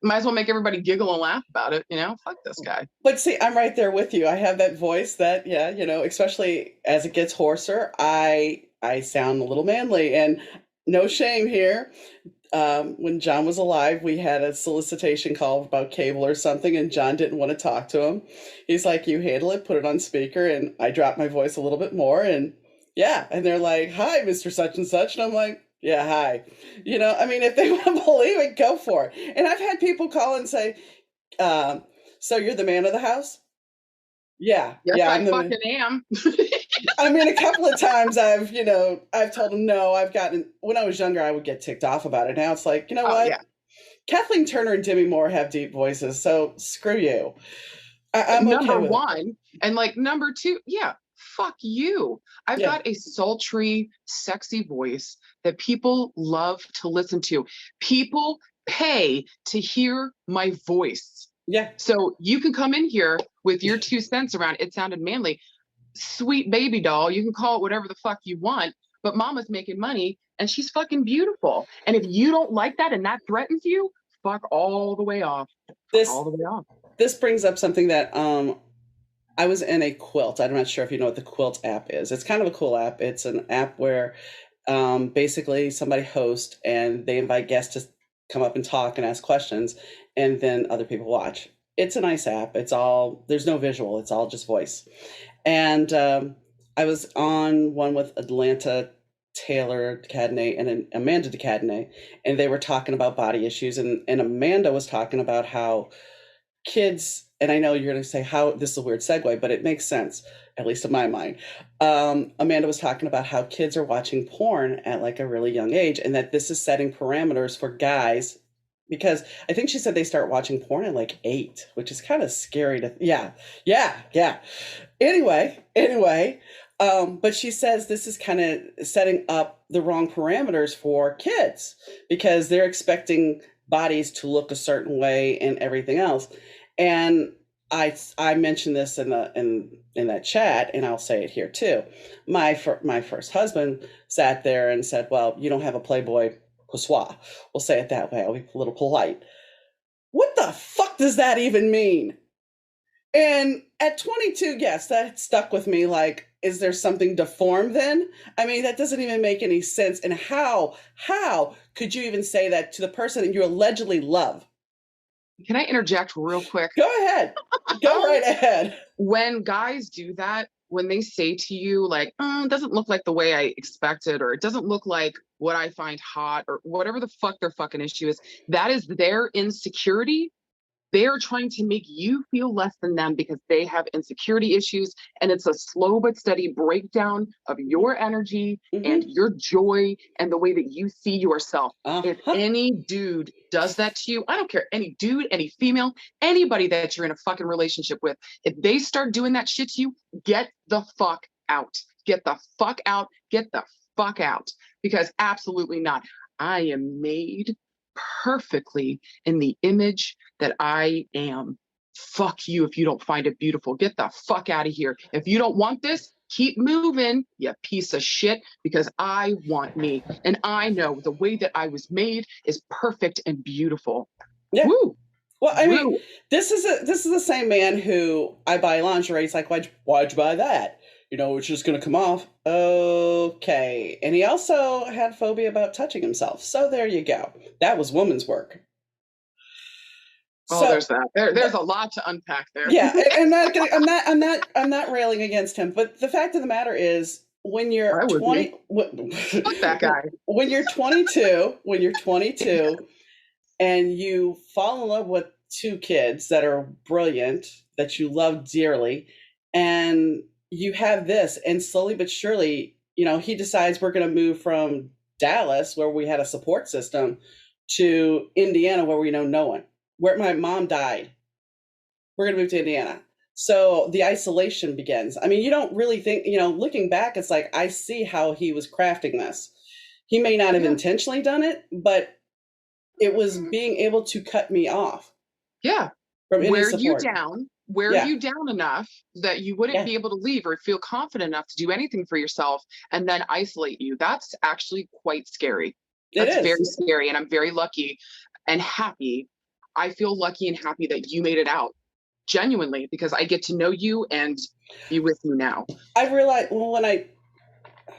might as well make everybody giggle and laugh about it. Fuck this guy. But see, I'm right there with you. I have that voice that, yeah, especially as it gets hoarser, I sound a little manly, and no shame here. When John was alive, we had a solicitation call about cable or something, and John didn't want to talk to him. He's like, "You handle it, put it on speaker," and I dropped my voice a little bit more, and yeah, and they're like, "Hi, Mr. Such and Such," and I'm like, "Yeah, hi." I mean, if they want to believe it, go for it. And I've had people call and say, um, "So you're the man of the house?" Yeah, Yes, yeah, I I'm the man. fucking am. I mean, a couple of times I've told them no. When I was younger, I would get ticked off about it. Now it's like, you know Oh, what? yeah. Kathleen Turner and Demi Moore have deep voices, so screw you. I'm okay Number with it. one. And like number two, yeah, fuck you. I've Yeah. got a sultry, sexy voice that people love to listen to. People pay to hear my voice. Yeah. So you can come in here with your 2 cents around it sounded manly. Sweet baby doll, you can call it whatever the fuck you want, but mama's making money and she's fucking beautiful. And if you don't like that and that threatens you, fuck all the way off. Fuck This all the way off. this brings up something that I was in a quilt. I'm not sure if you know what the quilt app is. It's kind of a cool app. It's an app where basically somebody hosts and they invite guests to come up and talk and ask questions, and then other people watch. It's a nice app. There's no visual. It's all just voice. And I was on one with Atlanta Taylor Cadenet and Amanda Cadenet, and they were talking about body issues. And Amanda was talking about how kids, and I know you're going to say how this is a weird segue, but it makes sense, at least in my mind. Amanda was talking about how kids are watching porn at like a really young age, and that this is setting parameters for guys, because I think she said they start watching porn at like 8, which is kind of scary to, yeah. Anyway, but she says this is kind of setting up the wrong parameters for kids because they're expecting bodies to look a certain way and everything else. And I mentioned this in that chat, and I'll say it here too. My first husband sat there and said, "Well, you don't have a Playboy Poussoir." We'll say it that way. I'll be a little polite. What the fuck does that even mean? And at 22, yes, that stuck with me. Like, is there something deformed then? I mean, that doesn't even make any sense. And how could you even say that to the person that you allegedly love? Can I interject real quick? Go ahead. Go right ahead. When guys do that, when they say to you, like, it doesn't look like the way I expected, or it doesn't look like what I find hot, or whatever the fuck their fucking issue is, that is their insecurity. They are trying to make you feel less than them because they have insecurity issues. And it's a slow but steady breakdown of your energy and your joy and the way that you see yourself. If any dude does that to you, I don't care, any dude, any female, anybody that you're in a fucking relationship with, if they start doing that shit to you, get the fuck out. Get the fuck out. Get the fuck out. Because absolutely not. I am made perfectly in the image that I am. Fuck you if you don't find it beautiful. Get the fuck out of here. If you don't want this, keep moving, you piece of shit, because I want me. And I know the way that I was made is perfect and beautiful. Yeah. Woo. Well, I mean, this is the same man who I buy lingerie. He's like, why'd you buy that? You know, it's just going to come off. Okay. And he also had phobia about touching himself. So there you go. That was woman's work. Oh, so, there's that. There's a lot to unpack there. Yeah, I'm not railing against him, but the fact of the matter is, when you're 20, fuck that guy. When you're 22, and you fall in love with 2 kids that are brilliant, that you love dearly, and you have this, and slowly but surely, you know, he decides we're going to move from Dallas, where we had a support system, to Indiana, where we know no one, where my mom died. We're going to move to Indiana. So the isolation begins. I mean, you don't really think, you know, looking back, it's like, I see how he was crafting this. He may not have intentionally done it, but it was being able to cut me off. Yeah. Wear you down enough that you wouldn't be able to leave or feel confident enough to do anything for yourself, and then isolate you. That's actually quite scary. That's very scary. And I'm very lucky and happy. I feel lucky and happy that you made it out, genuinely, because I get to know you and be with you now. I realized, well,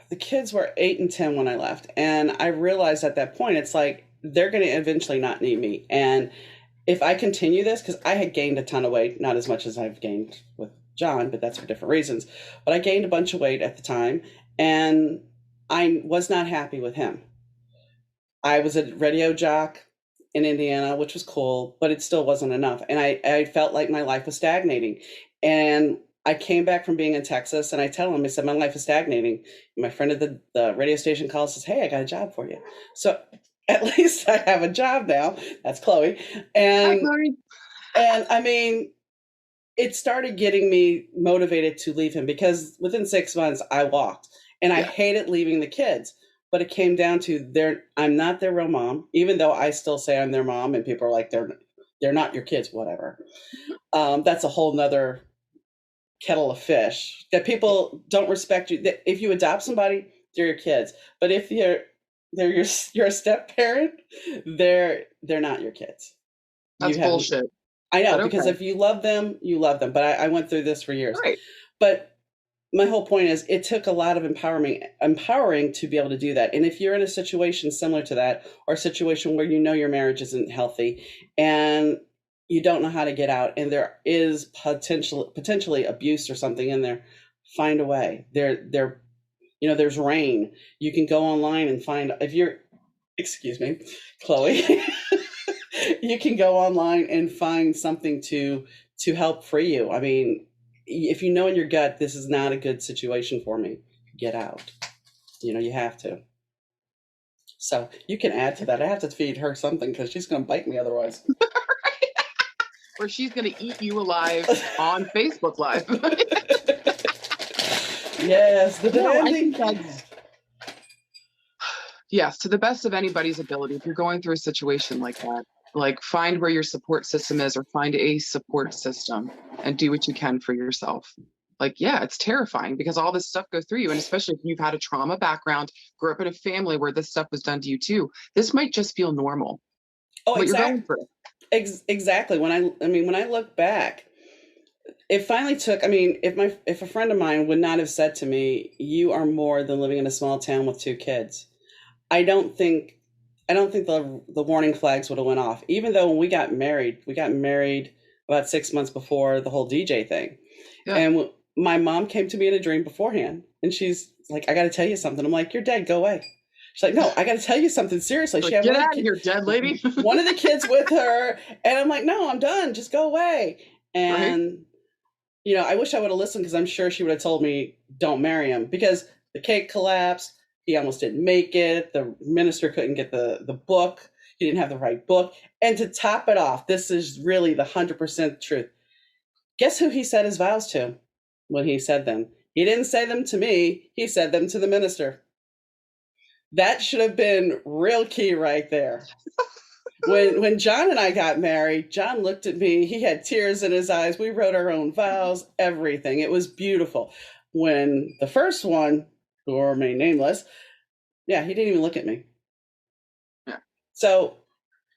the kids were 8 and 10 when I left, and I realized at that point, it's like, they're going to eventually not need me. And if I continue this, because I had gained a ton of weight, not as much as I've gained with John, but that's for different reasons. But I gained a bunch of weight at the time, and I was not happy with him. I was a radio jock in Indiana, which was cool, but it still wasn't enough. And I felt like my life was stagnating. And I came back from being in Texas, and I tell him, I said, my life is stagnating. And my friend at the radio station calls and says, hey, I got a job for you. So at least I have a job now. That's Chloe. And, hi, Chloe. And I mean, it started getting me motivated to leave him, because within 6 months I walked, and I hated leaving the kids, but it came down to I'm not their real mom, even though I still say I'm their mom, and people are like, they're they're not your kids, whatever. That's a whole nother kettle of fish that people don't respect you. If you adopt somebody, they're your kids. But if you're a step parent, they're not your kids. That's bullshit. I know, because if you love them, you love them. But I went through this for years. Right. But my whole point is, it took a lot of empowering to be able to do that. And if you're in a situation similar to that, or a situation where you know your marriage isn't healthy and you don't know how to get out, and there is potentially abuse or something in there, find a way. There's RAINN. You can go online and find, excuse me, Chloe, you can go online and find something to help free you. I mean, if you know in your gut, this is not a good situation for me, get out. You have to. So you can add to that. I have to feed her something because she's going to bite me otherwise. Or she's going to eat you alive on Facebook Live. Yes, the demanding. Yes, to the best of anybody's ability. If you're going through a situation like that, like, find where your support system is, or find a support system and do what you can for yourself. Like, yeah, it's terrifying because all this stuff goes through you. And especially if you've had a trauma background, grew up in a family where this stuff was done to you too, this might just feel normal. Oh, exactly. Exactly. When I look back, it finally took, if a friend of mine would not have said to me, "You are more than living in a small town with 2 kids," I don't think the warning flags would have went off. Even though when we got married about 6 months before the whole DJ thing. Yeah. And my mom came to me in a dream beforehand, and she's like, "I got to tell you something." I'm like, "You're dead. Go away." She's like, "No, I got to tell you something seriously." Like, get out of here, dead lady. One of the kids with her, and I'm like, "No, I'm done. Just go away." And I wish I would have listened, because I'm sure she would have told me, "Don't marry him," because the cake collapsed. He almost didn't make it. The minister couldn't get the book. He didn't have the right book. And to top it off, this is really the 100% truth. Guess who he said his vows to when he said them? He didn't say them to me. He said them to the minister. That should have been real key right there. When John and I got married, John looked at me. He had tears in his eyes. We wrote our own vows, everything. It was beautiful. When the first one, who will remain nameless, he didn't even look at me. Yeah. So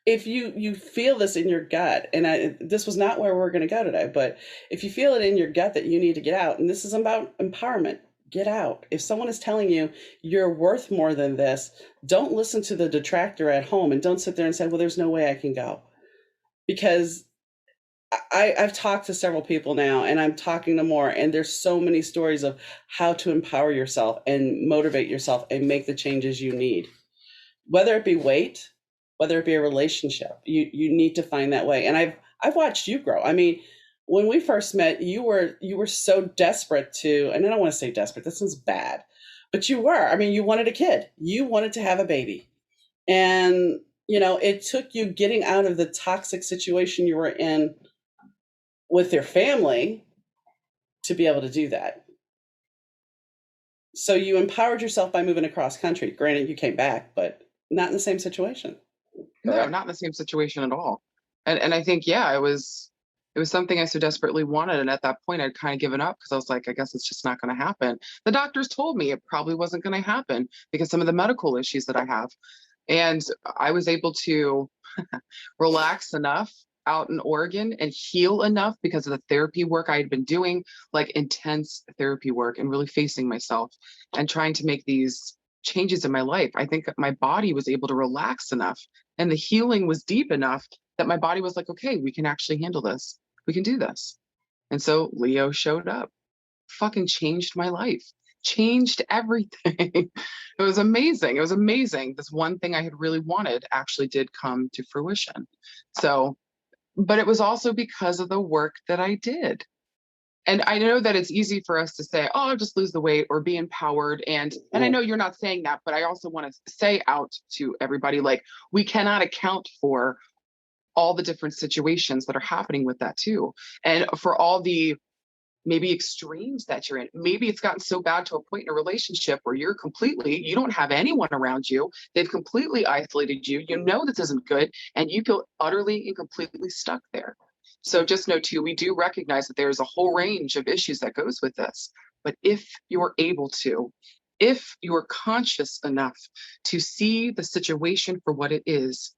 if you feel this in your gut, and this was not where we're going to go today, but if you feel it in your gut that you need to get out, and this is about empowerment, get out. If someone is telling you you're worth more than this, don't listen to the detractor at home, and don't sit there and say, "Well, there's no way I can go." Because I've talked to several people now, and I'm talking to more, and there's so many stories of how to empower yourself and motivate yourself and make the changes you need. Whether it be weight, whether it be a relationship, you need to find that way. And I've watched you grow. I mean, when we first met, you were so desperate to, and I don't want to say desperate, that sounds bad, but you were. I mean, you wanted a kid. You wanted to have a baby. And, it took you getting out of the toxic situation you were in with your family to be able to do that. So you empowered yourself by moving across country. Granted, you came back, but not in the same situation. No, not in the same situation at all. And I think, it was something I so desperately wanted. And at that point, I'd kind of given up, because I was like, I guess it's just not going to happen. The doctors told me it probably wasn't going to happen because some of the medical issues that I have. And I was able to relax enough out in Oregon and heal enough because of the therapy work I had been doing, like intense therapy work, and really facing myself and trying to make these changes in my life. I think that my body was able to relax enough, and the healing was deep enough that my body was like, okay, we can actually handle this. We can do this. And so Leo showed up, fucking changed my life, changed everything. It was amazing. It was amazing. This one thing I had really wanted actually did come to fruition. So, but it was also because of the work that I did. And I know that it's easy for us to say, "Oh, I'll just lose the weight," or be empowered. And I know you're not saying that, but I also want to say out to everybody, like, we cannot account for all the different situations that are happening with that too. And for all the maybe extremes that you're in. Maybe it's gotten so bad to a point in a relationship where you don't have anyone around you. They've completely isolated you. You know this isn't good, and you feel utterly and completely stuck there. So just know too, we do recognize that there's a whole range of issues that goes with this. But if you're able to, if you're conscious enough to see the situation for what it is,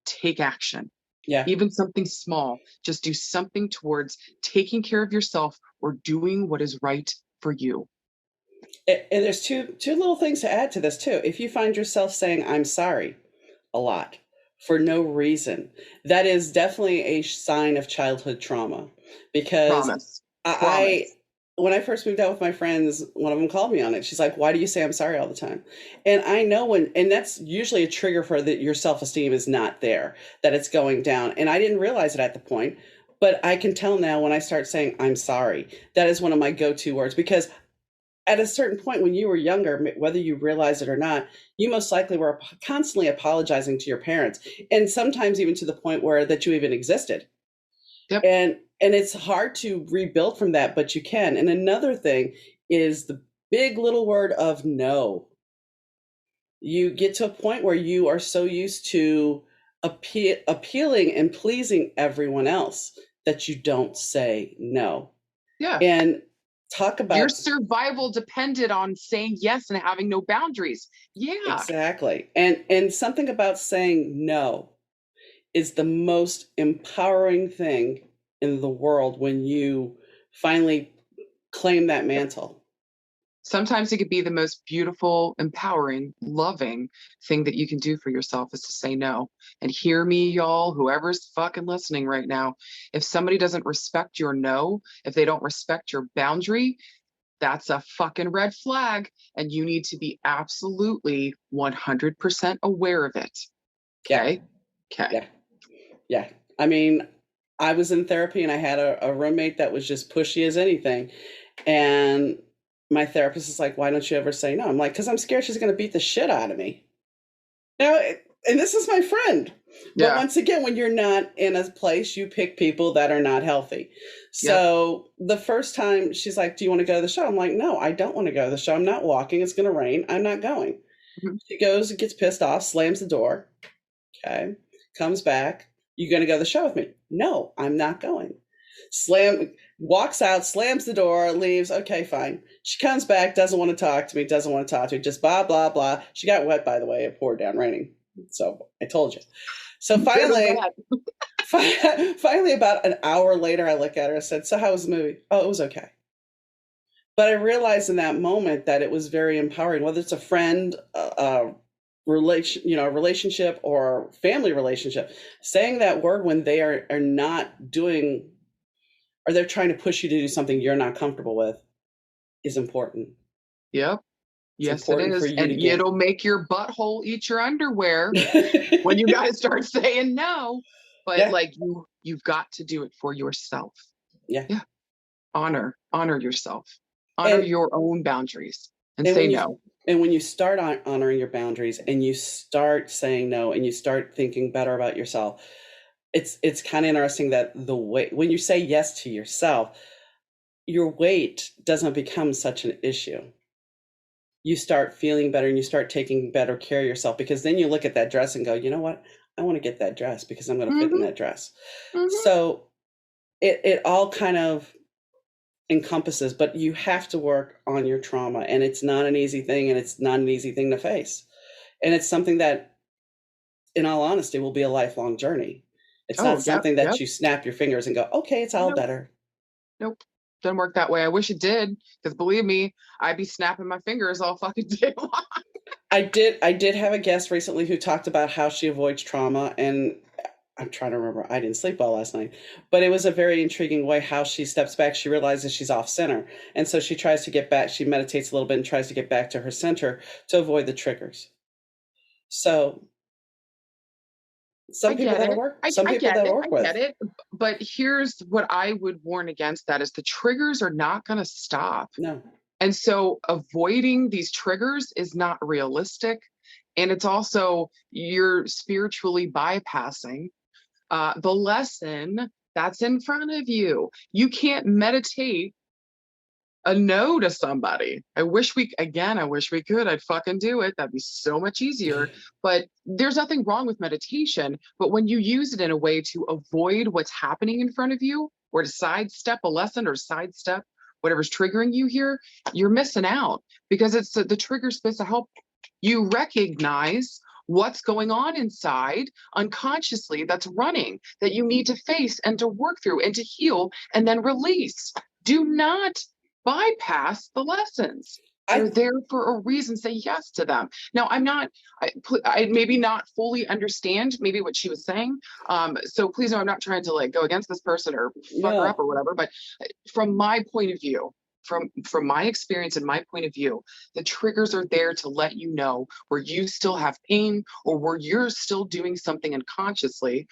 take action. Yeah. Even something small, just do something towards taking care of yourself or doing what is right for you. And there's two little things to add to this too. If you find yourself saying "I'm sorry" a lot for no reason, that is definitely a sign of childhood trauma. Because Promise. I when I first moved out with my friends, one of them called me on it. She's like, "Why do you say I'm sorry all the time?" And I know and that's usually a trigger for that your self-esteem is not there, that it's going down. And I didn't realize it at the point, but I can tell now when I start saying "I'm sorry," that is one of my go-to words, because at a certain point when you were younger, whether you realized it or not, you most likely were constantly apologizing to your parents, and sometimes even to the point where that you even existed. Yep. And it's hard to rebuild from that, but you can. And another thing is the big little word of no. You get to a point where you are so used to appealing and pleasing everyone else that you don't say no. Yeah. And talk about your survival depended on saying yes and having no boundaries. Yeah. Exactly. And something about saying no is the most empowering thing in the world when you finally claim that mantle. Sometimes it could be the most beautiful, empowering, loving thing that you can do for yourself is to say no. And hear me, y'all, whoever's fucking listening right now. If somebody doesn't respect your no, if they don't respect your boundary, that's a fucking red flag. And you need to be absolutely 100% aware of it. Okay? Yeah. Okay. Yeah. I mean, I was in therapy and I had a roommate that was just pushy as anything. And my therapist is like, "Why don't you ever say no?" I'm like, "Because I'm scared she's going to beat the shit out of me." Now, and this is my friend. But once again, when you're not in a place, you pick people that are not healthy. So the first time she's like, "Do you want to go to the show?" I'm like, "No, I don't want to go to the show. I'm not walking. It's going to rain. I'm not going." She goes and gets pissed off, slams the door. Okay. Comes back. "You going to go to the show with me?" "No, I'm not going." Walks out, slams the door, leaves. Okay, fine. She comes back, doesn't want to talk to me, just blah, blah, blah. She got wet, by the way. It poured down raining. So I told you. So finally, finally, about an hour later, I look at her and said, "So how was the movie?" "Oh, it was okay." But I realized in that moment that it was very empowering, whether it's a friend, relationship or family relationship, saying that word when they are not doing, or they're trying to push you to do something you're not comfortable with, is important. Yep. Yes, it is. And it'll make your butthole eat your underwear when you guys start saying no. But like you've got to do it for yourself. Yeah. Honor yourself. Honor your own boundaries and say no. And when you start honoring your boundaries and you start saying no and you start thinking better about yourself, it's kind of interesting that when you say yes to yourself, your weight doesn't become such an issue. You start feeling better and you start taking better care of yourself, because then you look at that dress and go, "You know what? I want to get that dress because I'm going to fit in that dress." So it all kind of encompasses, but you have to work on your trauma, and it's not an easy thing, and it's not an easy thing to face. And it's something that, in all honesty, will be a lifelong journey. It's not something that you snap your fingers and go, "Okay, it's all better." Nope. Doesn't work that way. I wish it did, because believe me, I'd be snapping my fingers all fucking day long. I did have a guest recently who talked about how she avoids trauma, and I'm trying to remember. I didn't sleep well last night, but it was a very intriguing way how she steps back. She realizes she's off center, and so she tries to get back. She meditates a little bit and tries to get back to her center to avoid the triggers. So some people that'll work. Some people that'll work with. I get it. But here's what I would warn against: that is the triggers are not going to stop. No. And so avoiding these triggers is not realistic. And it's also, you're spiritually bypassing the lesson that's in front of you. You can't meditate a no to somebody. I wish we could. I'd fucking do it. That'd be so much easier. But there's nothing wrong with meditation. But when you use it in a way to avoid what's happening in front of you, or to sidestep a lesson, or sidestep whatever's triggering you here, you're missing out, because it's the trigger's supposed to help you recognize what's going on inside unconsciously that's running, that you need to face and to work through and to heal and then release. Do not bypass the lessons. They're there for a reason. Say yes to them. Now, I maybe not fully understand maybe what she was saying. So please know I'm not trying to like go against this person or fuck her up or whatever. But from my point of view, from my experience and my point of view, the triggers are there to let you know where you still have pain, or where you're still doing something unconsciously,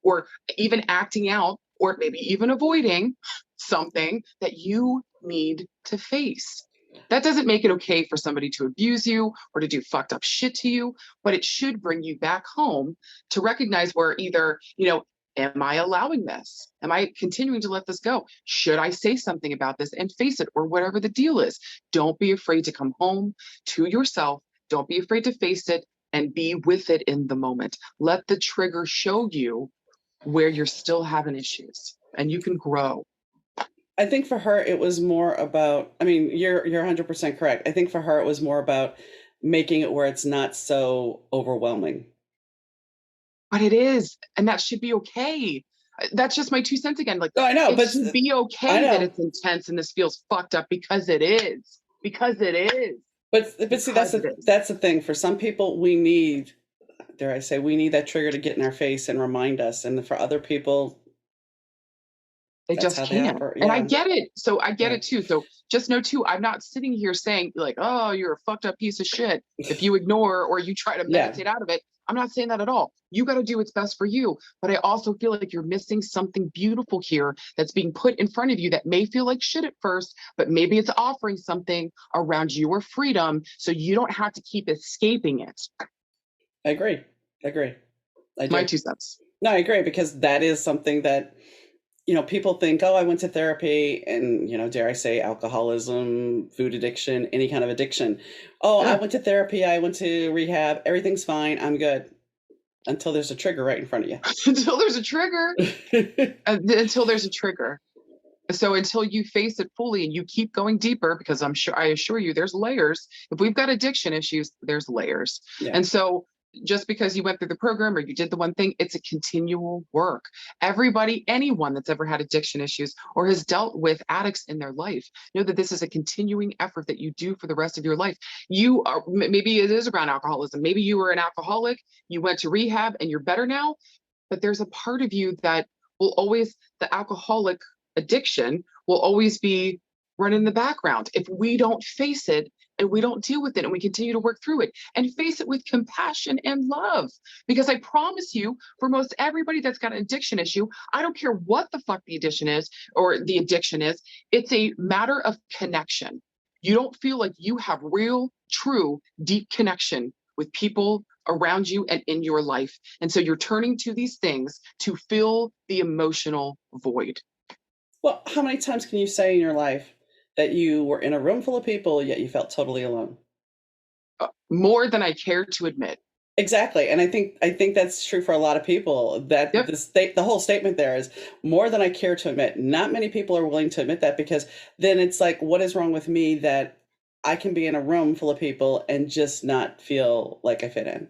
or even acting out, or maybe even avoiding something that you need to face. That doesn't make it okay for somebody to abuse you or to do fucked up shit to you, but it should bring you back home to recognize where either, am I allowing this? Am I continuing to let this go? Should I say something about this and face it, or whatever the deal is? Don't be afraid to come home to yourself. Don't be afraid to face it and be with it in the moment. Let the trigger show you where you're still having issues, and you can grow. I think for her, it was more about, I mean, you're 100% correct. I think for her, it was more about making it where it's not so overwhelming. But it is, and that should be okay. That's just my 2 cents again. Like, I know, it should be okay that it's intense and this feels fucked up, because it is. Because it is. But see, that's the thing. For some people, we need, dare I say, we need that trigger to get in our face and remind us. And for other people, they just can't. Yeah. And I get it. So I get it too. So just know too, I'm not sitting here saying like, oh, you're a fucked up piece of shit if you ignore or you try to meditate out of it. I'm not saying that at all. You got to do what's best for you. But I also feel like you're missing something beautiful here that's being put in front of you that may feel like shit at first, but maybe it's offering something around your freedom, so you don't have to keep escaping it. I agree. My 2 cents. No, I agree, because that is something that, people think, oh, I went to therapy and, dare I say, alcoholism, food addiction, any kind of addiction. Oh, I went to therapy, I went to rehab, everything's fine, I'm good. Until there's a trigger right in front of you. Until there's a trigger. Until there's a trigger. So until you face it fully and you keep going deeper, because I assure you there's layers. If we've got addiction issues, there's layers. Yeah. And so just because you went through the program or you did the one thing, it's a continual work. Anyone that's ever had addiction issues or has dealt with addicts in their life, know that this is a continuing effort that you do for the rest of your life. Maybe it is around alcoholism. Maybe you were an alcoholic, you went to rehab and you're better now, but there's a part of you that will always, the alcoholic addiction will always be running in the background. If we don't face it, and we don't deal with it, and we continue to work through it and face it with compassion and love. Because I promise you, for most everybody that's got an addiction issue, I don't care what the fuck the addiction is, it's a matter of connection. You don't feel like you have real, true, deep connection with people around you and in your life. And so you're turning to these things to fill the emotional void. Well, how many times can you say in your life that you were in a room full of people, yet you felt totally alone? More than I care to admit. Exactly. And I think that's true for a lot of people, that the whole statement there is more than I care to admit. Not many people are willing to admit that, because then it's like, what is wrong with me that I can be in a room full of people and just not feel like I fit in?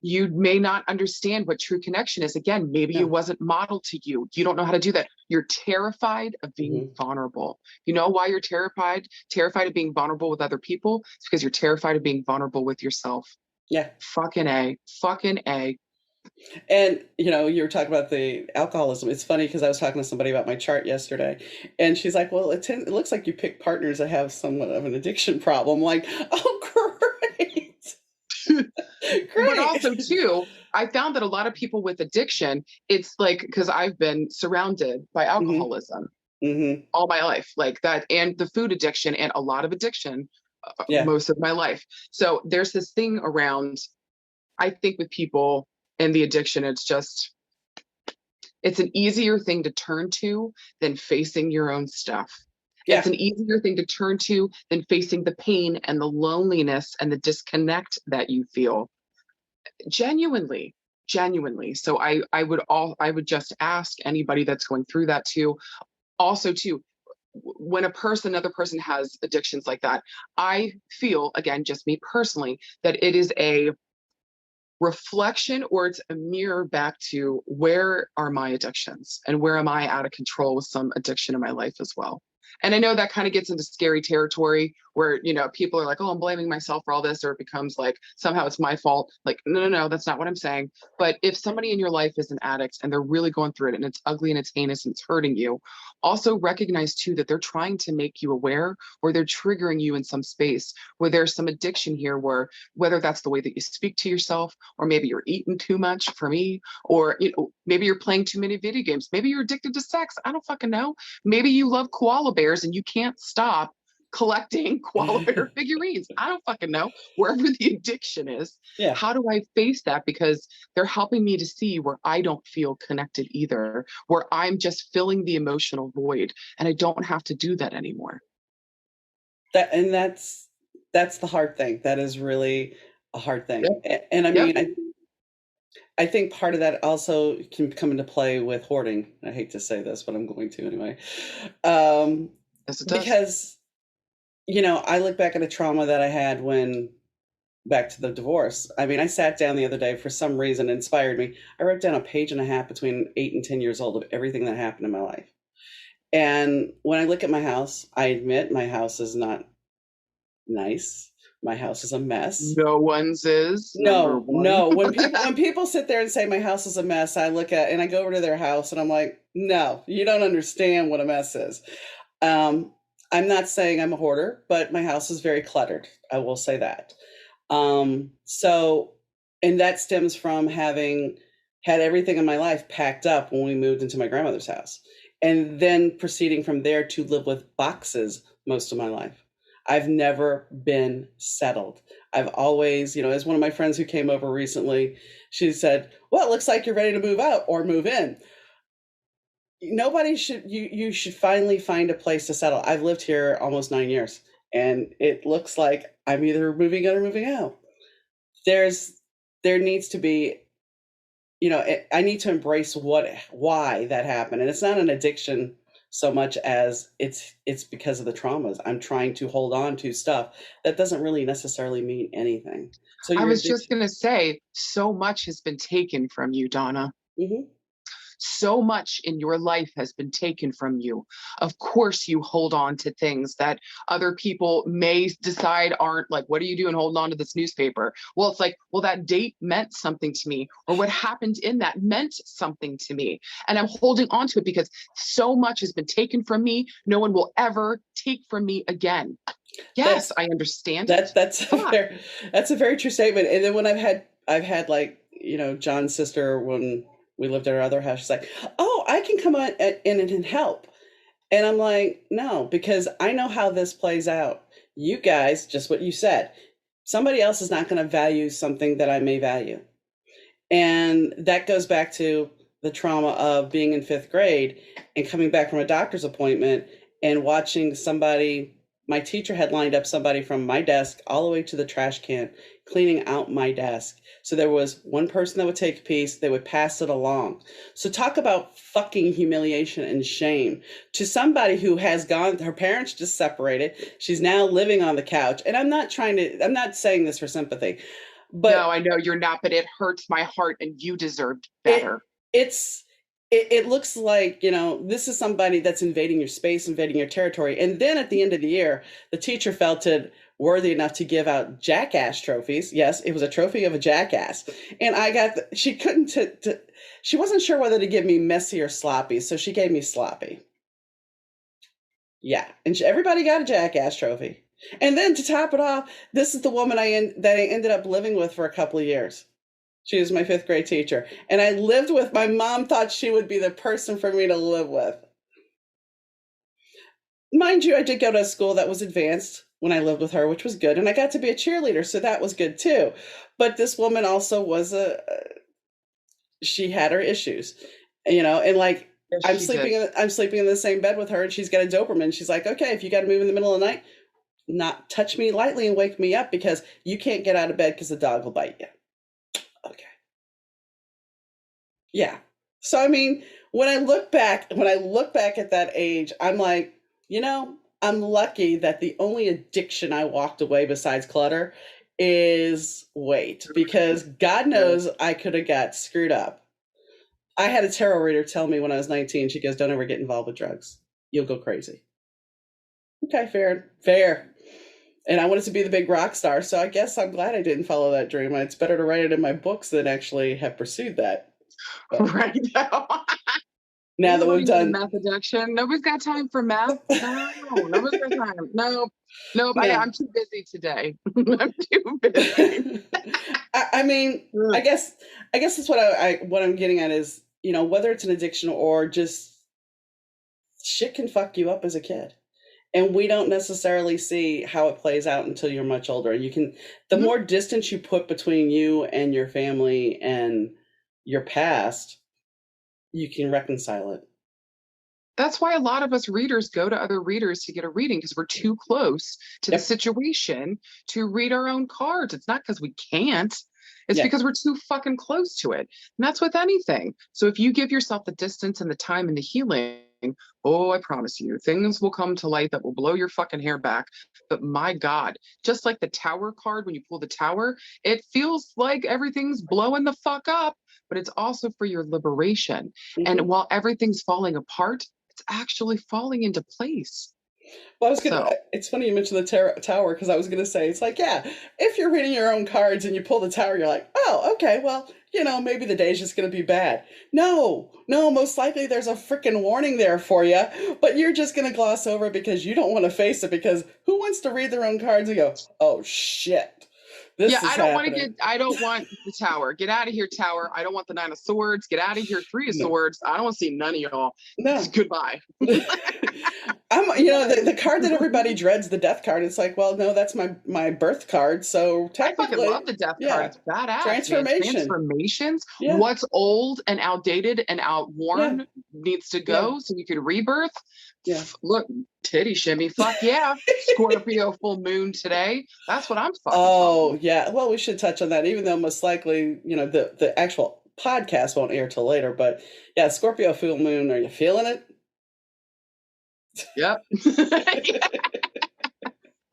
You may not understand what true connection is. Again, maybe it wasn't modeled to you. You don't know how to do that. You're terrified of being vulnerable. You know why you're terrified? Terrified of being vulnerable with other people? It's because you're terrified of being vulnerable with yourself. Yeah. Fucking A. And, you were talking about the alcoholism. It's funny because I was talking to somebody about my chart yesterday, and she's like, well, it looks like you pick partners that have somewhat of an addiction problem. I'm like, oh, great. But also too, I found that a lot of people with addiction, it's like, because I've been surrounded by alcoholism all my life, like that, and the food addiction and a lot of addiction most of my life. So there's this thing around, I think with people and the addiction, it's an easier thing to turn to than facing your own stuff. It's an easier thing to turn to than facing the pain and the loneliness and the disconnect that you feel. Genuinely, genuinely. So I would just ask anybody that's going through that too. Also, too, when another person has addictions like that, I feel, again, just me personally, that it is a reflection, or it's a mirror back to where are my addictions and where am I out of control with some addiction in my life as well. And I know that kind of gets into scary territory where, people are like, oh, I'm blaming myself for all this, or it becomes like somehow it's my fault. Like, no, no, no, that's not what I'm saying. But if somebody in your life is an addict and they're really going through it and it's ugly and it's heinous and it's hurting you, also recognize too that they're trying to make you aware, or they're triggering you in some space where there's some addiction here, where whether that's the way that you speak to yourself, or maybe you're eating too much for me, or maybe you're playing too many video games, maybe you're addicted to sex, I don't fucking know. Maybe you love koala bears and you can't stop collecting koala bear figurines. I don't fucking know. Wherever the addiction is, how do I face that? Because they're helping me to see where I don't feel connected either, where I'm just filling the emotional void, and I don't have to do that anymore. That's the hard thing. That is really a hard thing. Yep. And I mean, I think part of that also can come into play with hoarding. I hate to say this, but I'm going to anyway. Yes, it does. Because, I look back at a trauma that I had back to the divorce. I mean, I sat down the other day, for some reason, it inspired me. I wrote down a page and a half between 8 and 10 years old of everything that happened in my life. And when I look at my house, I admit my house is not nice. My house is a mess. No one's is. No. When people sit there and say my house is a mess, I look at and I go over to their house and I'm like, no, you don't understand what a mess is. I'm not saying I'm a hoarder, but my house is very cluttered. I will say that. And that stems from having had everything in my life packed up when we moved into my grandmother's house, and then proceeding from there to live with boxes most of my life. I've never been settled. I've always, as one of my friends who came over recently, she said, well, it looks like you're ready to move out or move in. You should finally find a place to settle. I've lived here almost 9 years, and it looks like I'm either moving in or moving out. There needs to be, I need to embrace why that happened. And it's not an addiction so much as it's because of the traumas. I'm trying to hold on to stuff that doesn't really necessarily mean anything. So I was just going to say, so much has been taken from you, Donna. Mm-hmm. So much in your life has been taken from you. Of course, you hold on to things that other people may decide aren't, like, what are you doing holding on to this newspaper? Well, it's like, well, that date meant something to me, or what happened in that meant something to me. And I'm holding on to it because so much has been taken from me. No one will ever take from me again. Yes, I understand. That's a very true statement. And then when I've had like, John's sister, when we lived at our other house, she's like, oh, I can come on in and help. And I'm like, no, because I know how this plays out. You guys, just what you said, somebody else is not going to value something that I may value. And that goes back to the trauma of being in 5th grade and coming back from a doctor's appointment and watching somebody, my teacher had lined up somebody from my desk all the way to the trash can, cleaning out my desk. So there was one person that would take a piece, they would pass it along. So talk about fucking humiliation and shame to somebody who has her parents just separated. She's now living on the couch. And I'm not saying this for sympathy, but no, I know you're not, but it hurts my heart and you deserved better. It looks like, this is somebody that's invading your space, invading your territory. And then at the end of the year, the teacher felt it worthy enough to give out jackass trophies. Yes, it was a trophy of a jackass. And she wasn't sure whether to give me messy or sloppy. So she gave me sloppy. Yeah. And everybody got a jackass trophy. And then to top it off, this is the woman that I ended up living with for a couple of years. She was my 5th grade teacher. And I lived with, my mom thought she would be the person for me to live with. Mind you, I did go to a school that was advanced when I lived with her, which was good. And I got to be a cheerleader, so that was good too. But this woman also was she had her issues, and like Yes, she did. I'm sleeping in the same bed with her, and she's got a Doberman. She's like, okay, if you got to move in the middle of the night, not touch me lightly and wake me up because you can't get out of bed because the dog will bite you. Okay. Yeah. So I mean, when I look back at that age, I'm like, you know, I'm lucky that the only addiction I walked away besides clutter is weight because God knows I could have got screwed up. I had a tarot reader tell me when I was 19, she goes, "Don't ever get involved with drugs. You'll go crazy." Okay, fair, fair. And I wanted to be the big rock star, so I guess I'm glad I didn't follow that dream. It's better to write it in my books than actually have pursued that. But Right now. now that we've Anybody with a done, meth addiction? Nobody's got time for meth. No, nobody's got time. Nope. Nope. no. I'm too busy today. I'm too busy. I mean, I guess that's what what I'm getting at is, you know, whether it's an addiction or just shit can fuck you up as a kid. And we don't necessarily see how it plays out until you're much older. You can, the Mhm. more distance you put between you and your family and your past, you can reconcile it. That's why a lot of us readers go to other readers to get a reading because we're too close to the Yep. situation to read our own cards. It's not because we can't. It's Yeah. because we're too fucking close to it. And that's with anything. So if you give yourself the distance and the time and the healing, oh, I promise you, things will come to light that will blow your fucking hair back. But my God, just like the tower card, when you pull the tower, it feels like everything's blowing the fuck up, but it's also for your liberation. And Mm-hmm. while everything's falling apart, it's actually falling into place. Well, So, it's funny you mentioned the tower because I was going to say, it's like, yeah, if you're reading your own cards and you pull the tower, you're like, oh, okay, well, you know, maybe the day's just going to be bad. No, no, most likely there's a freaking warning there for you, but you're just going to gloss over it because you don't want to face it because who wants to read their own cards and go, oh, shit, yeah, this is happening? I don't want the tower. Get out of here, tower. I don't want the 9 of swords. Get out of here, 3 of No, swords. I don't want to see none of y'all. no. Goodbye. You know, the card that everybody dreads, the death card. It's like, well, no, that's my birth card. So I fucking technically, love the death card. yeah, It's badass, man. transformation. Transformations. Yeah, What's old and outdated and yeah, outworn needs to yeah, go so you can rebirth. yeah. Look, titty shimmy. Fuck yeah. Scorpio full moon today. That's what I'm fucking Oh, talking. yeah. Well, we should touch on that, even though most likely, you know, the actual podcast won't air till later. But yeah, Scorpio full moon. Are you feeling it? Yep.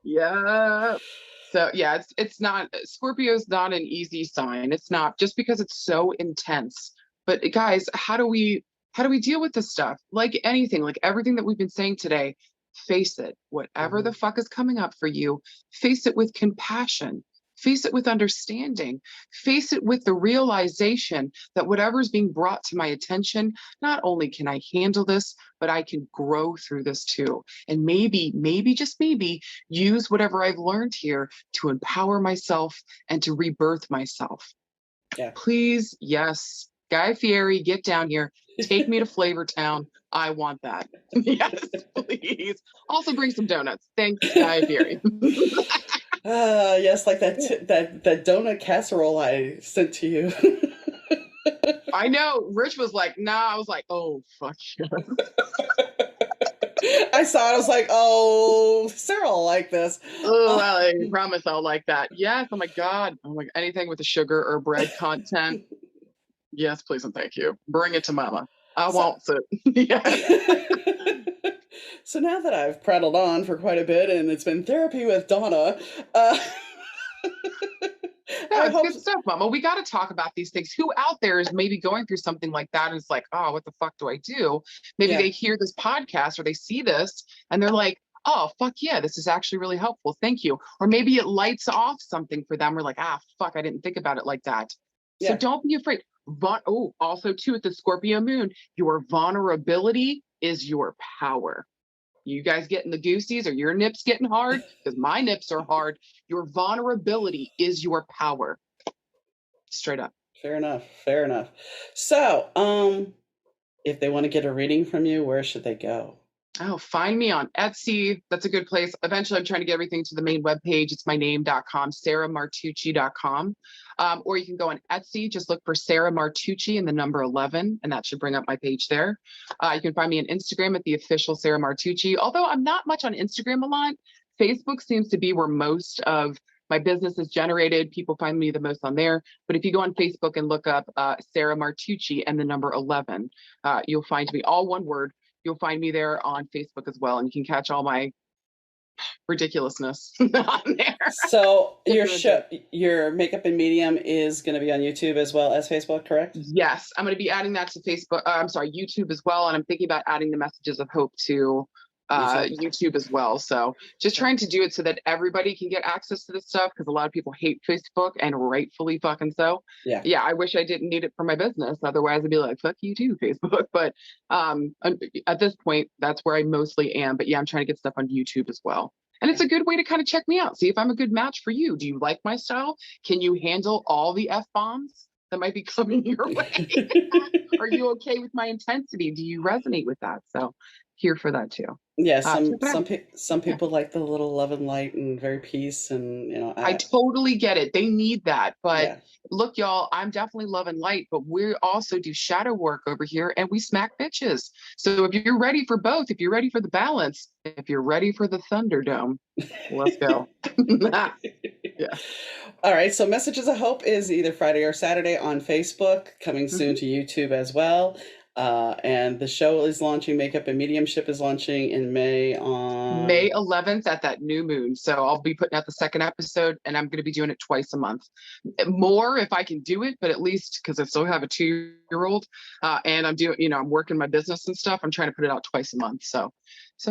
Yeah. So yeah, it's not, Scorpio's not an easy sign. It's not, just because it's so intense. But guys, how do we deal with this stuff? Like anything, like everything that we've been saying today, face it. Whatever Mhm. the fuck is coming up for you, face it with compassion. Face it with understanding. Face it with the realization that whatever's being brought to my attention, not only can I handle this, but I can grow through this too. And maybe, just maybe, use whatever I've learned here to empower myself and to rebirth myself. Yeah. Please, yes, Guy Fieri, get down here. Take me to Flavor Town. I want that. Yes, please. Also bring some donuts. Thanks, Guy Fieri. Yes, like that donut casserole I sent to you. I know. Rich was like, nah. I was like, oh, fuck yeah. I saw it. I was like, oh, Sarah will like this. Oh, I promise I'll like that. Yes. Oh my God. Oh my, anything with the sugar or bread content. Yes, please and thank you. Bring it to mama. I So, won't sit. Yes. so now that I've prattled on for quite a bit and it's been therapy with Donna, uh, No, I it's hope. good stuff, Mama. We got to talk about these things. Who out there is maybe going through something like that and it's like, oh, what the fuck do I do? Maybe Yeah, they hear this podcast or they see this and they're like, oh, fuck yeah, this is actually really helpful. Thank you. Or maybe it lights off something for them. We're like, ah, fuck, I didn't think about it like that. So yeah, don't be afraid. Oh, also too, with the Scorpio moon, your vulnerability is your power. You guys getting the goosies or your nips getting hard? Because my nips are hard. Your vulnerability is your power. Straight up. fair enough. Fair enough. So, if they want to get a reading from you, where should they go? Oh, find me on Etsy. That's a good place. Eventually, I'm trying to get everything to the main webpage. It's my name.com, sarahmartucci.com. Or you can go on Etsy, just look for Sarah Martucci and the number 11, and that should bring up my page there. You can find me on Instagram at the official Sarah Martucci. Although I'm not much on Instagram a lot, Facebook seems to be where most of my business is generated. People find me the most on there. But if you go on Facebook and look up Sarah Martucci and the number 11, you'll find me, all one word. You'll find me there on Facebook as well, and you can catch all my ridiculousness on there. So your Makeup and Medium is going to be on YouTube as well as Facebook, correct? Yes, I'm going to be adding that to Facebook. I'm sorry, YouTube as well, and I'm thinking about adding the Messages of Hope to YouTube as well. So just trying to do it so that everybody can get access to this stuff, because a lot of people hate Facebook, and rightfully fucking so. Yeah, I wish I didn't need it for my business. Otherwise, I'd be like, fuck you too, Facebook. But at this point, that's where I mostly am. But yeah, I'm trying to get stuff on YouTube as well. And it's a good way to kind of check me out, see if I'm a good match for you. Do you like my style? Can you handle all the F-bombs that might be coming your way? Are you okay with my intensity? Do you resonate with that? So here for that too. Yeah, some people like the little love and light and very peace, and I totally get it. They need that. But yeah. Look, y'all, I'm definitely love and light, but we also do shadow work over here, and we smack bitches. So if you're ready for both, if you're ready for the balance, if you're ready for the Thunderdome, let's go. Yeah. All right. So Messages of Hope is either Friday or Saturday on Facebook, coming soon to YouTube as well. And the show is launching. Makeup and Mediumship is launching in May on May 11th at that new moon. So I'll be putting out the second episode, and I'm going to be doing it twice a month. More if I can do it, but at least because I still have a 2-year-old, and I'm doing, I'm working my business and stuff. I'm trying to put it out twice a month. So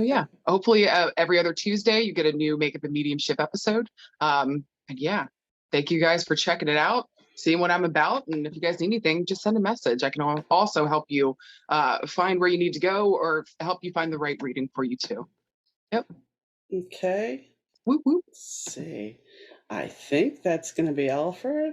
yeah, hopefully every other Tuesday you get a new Makeup and Mediumship episode. And yeah, thank you guys for checking it out, seeing what I'm about. And if you guys need anything, just send a message. I can also help you find where you need to go, or help you find the right reading for you too. Yep. Okay. Whoop, whoop. Let's see. I think that's going to be all for